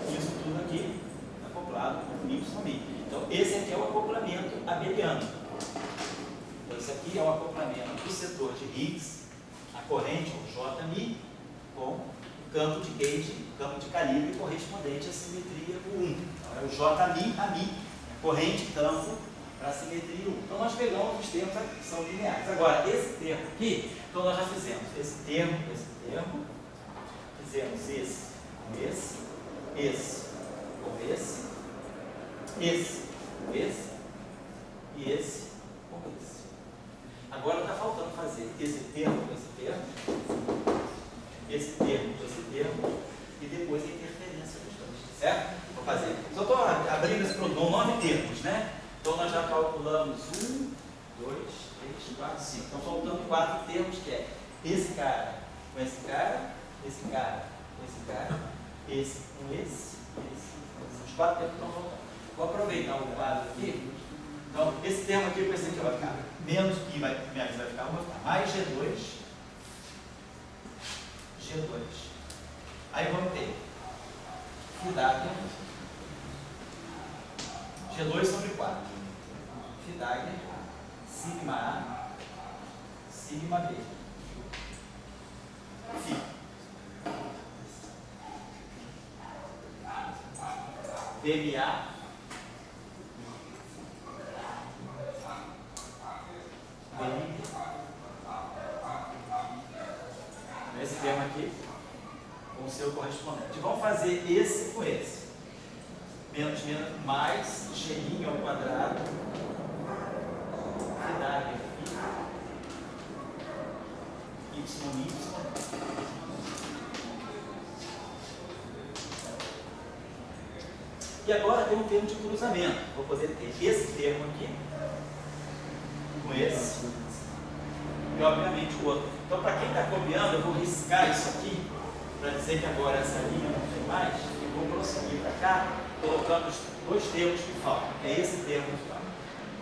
isso tudo aqui acoplado com Yμ. Então, esse aqui é o acoplamento abeliano. Então, esse aqui é o acoplamento do setor de Higgs, a corrente, o Jμ, com o campo de gauge, campo de calibre correspondente à simetria do 1. Então, é o Jμ a μ, corrente campo para a simetria 1. Então, nós pegamos os termos aqui, que são lineares. Agora, esse termo aqui, então nós já fizemos esse termo, fizemos esse com esse com esse com esse e esse com esse. Agora está faltando fazer esse termo com esse termo, esse termo com esse termo e depois a interferência dos dois, certo? Vou fazer. Só estou abrindo esse produto, 9 termos, né? Então nós já calculamos 1, 2, 3, 4, 5. Estão faltando 4 termos, que é esse cara com esse cara, esse cara com esse cara, esse com esse. Os 4 termos estão faltando. Vou aproveitar o quadro aqui. Então, esse termo aqui com esse aqui vai ficar menos I vai ficar 1, vai ficar mais G2. Aí vamos ter φ Dagger, G2 sobre 4. φ Dagger, sigma A, sigma B. Φ. DMA, DMB. Esse termo aqui com o seu correspondente. Vamos fazer esse com esse. Menos mais g' ao quadrado, φ Dagger, y. E agora tem um termo de cruzamento. Vou poder ter esse termo aqui com esse e, obviamente, o outro. Então, para quem está copiando, eu vou riscar isso aqui para dizer que agora essa linha não tem mais, e vou prosseguir para cá, colocando os dois termos que faltam, que é esse termo que fala.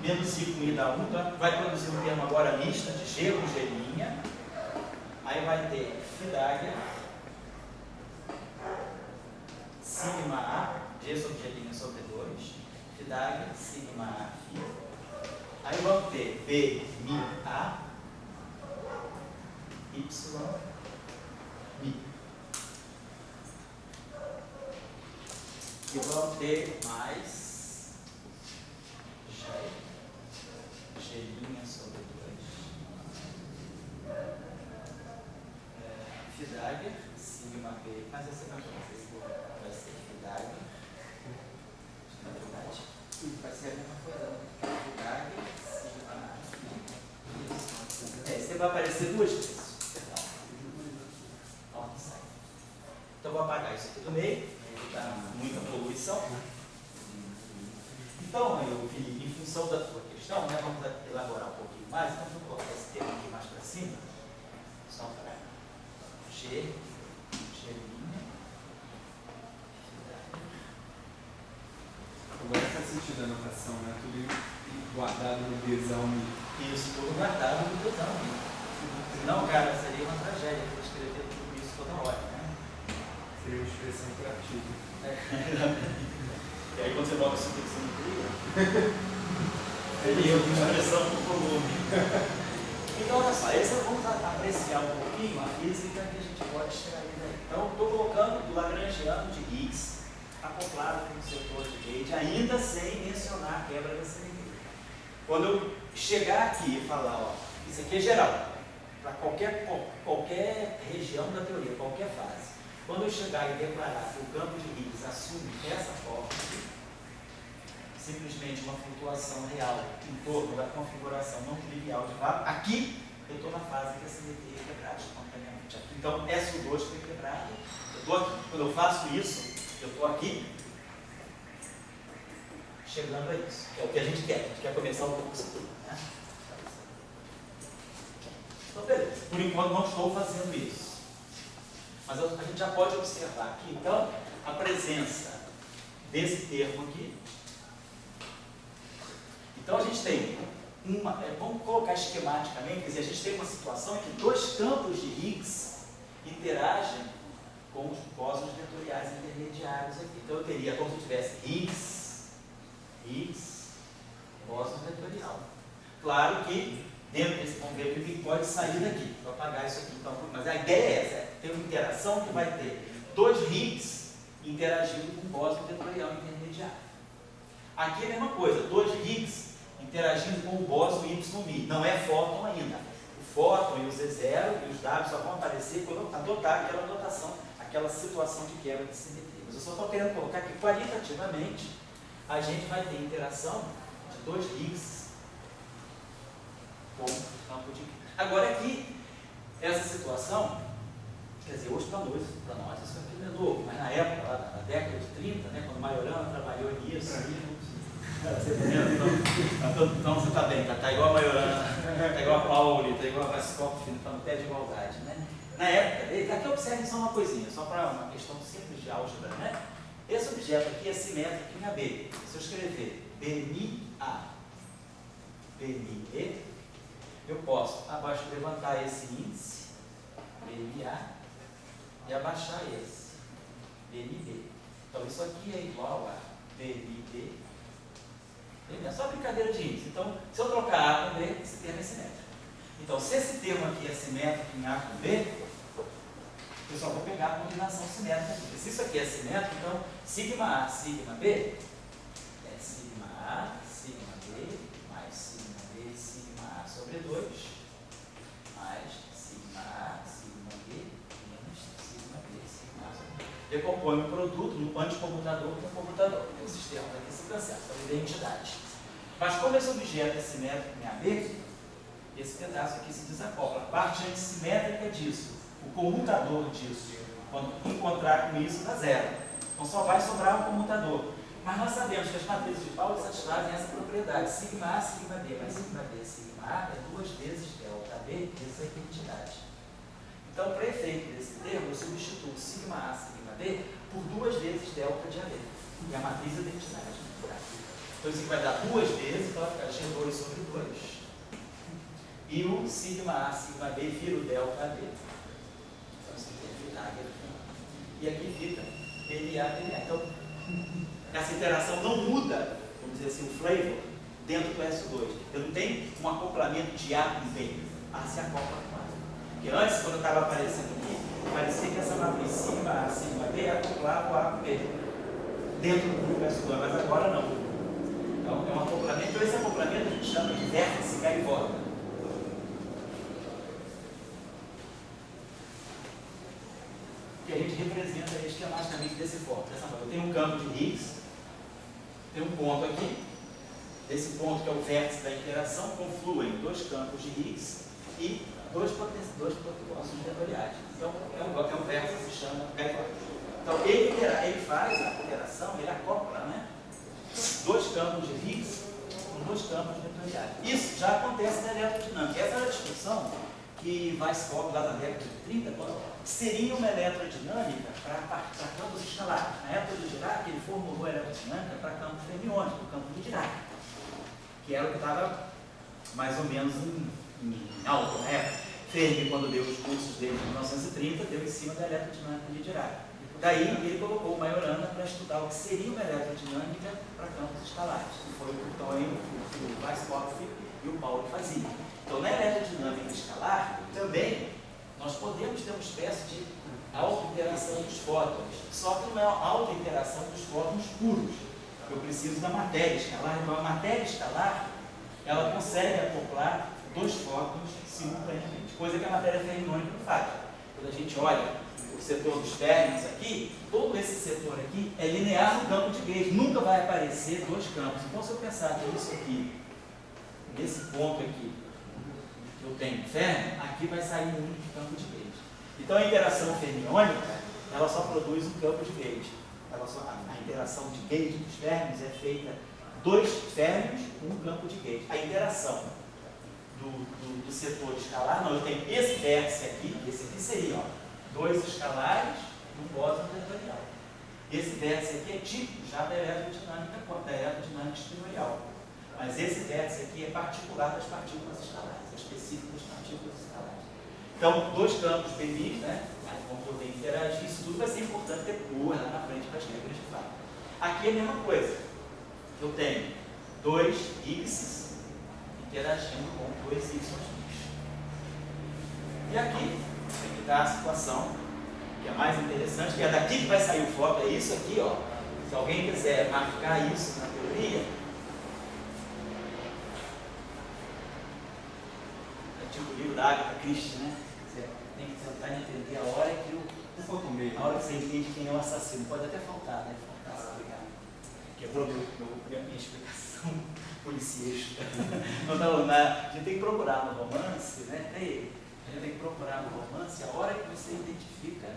Menos I com I dá 1, então vai produzir um termo agora mista de G com G', aí vai ter Φ' sigma A, G sobre G' sobre 2, Φ' sigma A, Φ. Aí vamos ter B, Mi, A, Y, Mi. E vamos ter mais G, G' sobre 2. Φ' sigma B, mas essa não vai ser Φ'. Na verdade, vai ser a mesma coisa, né? Φ' sigma A. Isso. Você vai aparecer duas vezes. Perdão. Ó, sai. Então vou apagar isso aqui do meio, evitar muita poluição. Então, eu vi, em função da tua questão, né, vamos elaborar um pouquinho mais, então vou colocar esse termo aqui mais para cima, só para G'. Agora faz sentido a anotação, né? Tudo guardado no Bzão. Isso, tudo guardado no Bzão. Senão, cara, seria uma tragédia eu escrever tudo isso toda hora, né? Seria uma expressão criativa. E aí quando você bota isso aqui, você não cria? Seria uma expressão por volume. Então, olha só, vamos apreciar um pouquinho a física que a gente pode extrair daí. Então, estou colocando o lagrangiano de Higgs acoplado com o setor de rede, ainda sem mencionar a quebra da simetria. Quando eu chegar aqui e falar, ó, isso aqui é geral, para qualquer região da teoria, qualquer fase. Quando eu chegar e declarar que o campo de Higgs assume essa forma, simplesmente uma flutuação real em torno da configuração não trivial de vácuo, aqui eu estou na fase que a simetria é quebrada espontaneamente. Aqui, então, SU2 foi quebrado. Eu estou aqui. Quando eu faço isso, eu estou aqui chegando a isso. É o que a gente quer começar o curso aqui, né? Então, beleza. Por enquanto não estou fazendo isso. Mas a gente já pode observar aqui, então, a presença desse termo aqui. Então, a gente tem vamos colocar esquematicamente, quer dizer, a gente tem uma situação em que dois campos de Higgs interagem com os bósons vetoriais intermediários aqui. Então, eu teria como se eu tivesse Higgs, bóson vetorial. Claro que, dentro desse, vamos ver o que pode sair daqui. Vou apagar isso aqui. Então, mas a ideia é essa, ter uma interação que vai ter dois Higgs interagindo com o bóson vetorial intermediário. Aqui é a mesma coisa, dois Higgs interagindo com o bóson Yμ. Não é fóton ainda. O fóton e o Z0 e os W só vão aparecer quando eu adotar aquela notação, aquela situação de quebra de simetria. Mas eu só estou querendo colocar que, qualitativamente, a gente vai ter interação de dois Higgs com o campo de Higgs. Agora, aqui, essa situação, quer dizer, hoje para nós isso aqui não é novo, mas na época, lá na década de 30, né, quando o Majorana trabalhou nisso, então você está bem, está igual a Majorana, está igual a Pauli, está igual a Vascoff, está no pé de igualdade, né? Na época, aqui observe só uma coisinha, só para uma questão simples de álgebra, né? Esse objeto aqui é simétrico em AB. Se eu escrever BMA, BME, eu posso levantar esse índice, BMA, e abaixar esse, BMB. Então, isso aqui é igual a BMB. É só brincadeira de índice. Então, se eu trocar A com B, esse termo é simétrico. Então, se esse termo aqui é simétrico em A com B, eu só vou pegar a combinação simétrica aqui. Se isso aqui é simétrico, então, sigma A, sigma B, é sigma A, sigma B, mais sigma B, sigma A sobre 2, mais sigma A, sigma B, menos sigma B, sigma A sobre 2. Decompõe o produto no anticomutador com o comutador. O sistema aqui se cancela, para identidade. Mas como esse objeto é simétrico em AB, esse pedaço aqui se desacopla. A parte antissimétrica disso, o comutador disso, quando encontrar com isso, dá zero. Então só vai sobrar um comutador. Mas nós sabemos que as matrizes de Pauli satisfazem essa propriedade. Sigma A, sigma B, mais sigma B, sigma A é 2 vezes delta B vezes a identidade. Então, para efeito desse termo, eu substituo substituo sigma A, sigma B por 2 vezes delta de AB, que é a matriz identidade. Então isso aqui vai dar 2 vezes, então vai ficar G2 sobre 2. E o sigma A, sigma B vira o delta AB. Então isso aqui fica aqui. E aqui fica PLA, PLA. Então, essa interação não muda, vamos dizer assim, o flavor dentro do S2. Eu não tenho um acoplamento de A com B. A se acopla com A. Porque antes, quando estava aparecendo aqui, parecia que essa matriz sigma A, sigma B acoplava o A com B dentro do grupo S2, mas agora não. Então, é um acoplamento. Então, esse acoplamento a gente chama de vértice gaivota. Que a gente representa esquematicamente dessa forma. Eu tenho um campo de Higgs, tem um ponto aqui. Desse ponto, que é o vértice da interação, confluem 2 campos de Higgs e 2 potências vetoriais. Então, é um vértice que se chama gaivota. Então, ele faz a interação, ele acopla, né? 2 campos de Higgs com 2 campos vetoriais. Isso já acontece na eletrodinâmica. Essa era a discussão que Weisskopf, lá na década de 30, seria uma eletrodinâmica para campos escalares. Na época do Dirac, ele formulou a eletrodinâmica para campo fermiônico, o campo do Dirac, que era o que estava mais ou menos em alta na época. Fermi, quando deu os cursos dele em 1930, deu em cima da eletrodinâmica de Dirac. Daí ele colocou o Majorana para estudar o que seria uma eletrodinâmica para campos escalares, que foi o que o Weisskopf e o Pauli faziam. Então, na eletrodinâmica escalar, também nós podemos ter uma espécie de auto-interação dos fótons, só que não é uma auto-interação dos fótons puros. Eu preciso da matéria escalar. Então, a matéria escalar, ela consegue acoplar 2 fótons simultaneamente, coisa que a matéria fermiônica não faz. Quando a gente olha o setor dos férmions aqui, todo esse setor aqui é linear no campo de Gauge, nunca vai aparecer 2 campos. Então, se eu pensar que isso aqui, nesse ponto aqui, que eu tenho férmio, aqui vai sair um único campo de Gauge. Então, a interação fermiônica, ela só produz um campo de Gauge. A interação de Gauge dos férmions é feita 2 férmions com um campo de Gauge. A interação do setor escalar, não, eu tenho esse vértice aqui, esse aqui seria 2 escalares e um bóson vetorial. Esse vértice aqui é típico já da eletrodinâmica espinorial. Mas esse vértice aqui é particular das partículas escalares, é específico das partículas escalares. Então, 2 campos BMIs, né? Vão poder interagir, isso tudo vai ser importante depois, lá na frente, para as regras de fato. Aqui é a mesma coisa. Eu tenho 2 Higgs interagindo com 2 Y. E aqui tem que dar a situação que é mais interessante, que é daqui que vai sair o fóton, é isso aqui, ó. Se alguém quiser marcar isso na teoria, é tipo o livro da Agatha Christie, né? Você tem que tentar entender a hora que você entende quem é o assassino. Pode até faltar, né? Faltar, obrigado. Quebrou minha explicação policiesca. A gente tem que procurar no romance, né? A gente tem que procurar no romance a hora que você identifica.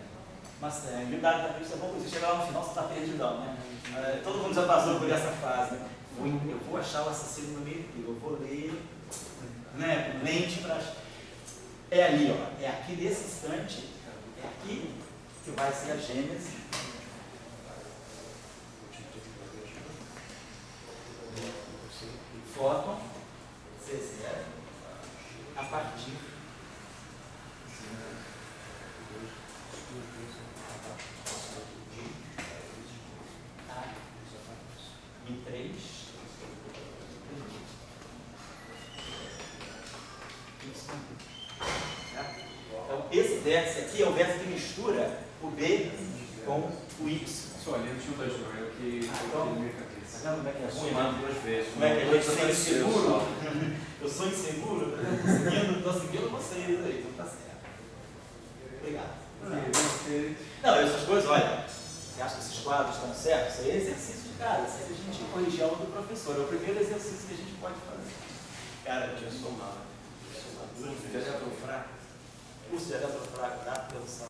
Mas o livro da Agatha Christie é bom, você chegar lá no final, você está perdidão, né? Todo mundo já passou por essa fase, né? Eu vou achar o assassino no meio do livro, eu vou ler, né? Com lente para... É ali, ó. É aqui nesse instante, é aqui que vai ser a gênese. Fóton C0 a partir I3. Então, esse vértice aqui é o vértice que mistura o B com o Y. Só ali não tinha 2 não, é o que minha cabeça. Tá vendo como é que é ruim? Somando 2 vezes. Como é que a gente é inseguro? Eu sou inseguro, eu estou seguindo vocês aí, então tá certo. Obrigado. Não, essas coisas, olha, você acha que esses quadros estão certos? Isso aí é exercício de casa, isso aí a gente corrigir a aula do professor. É o primeiro exercício que a gente pode fazer. Cara, Eu tinha somado.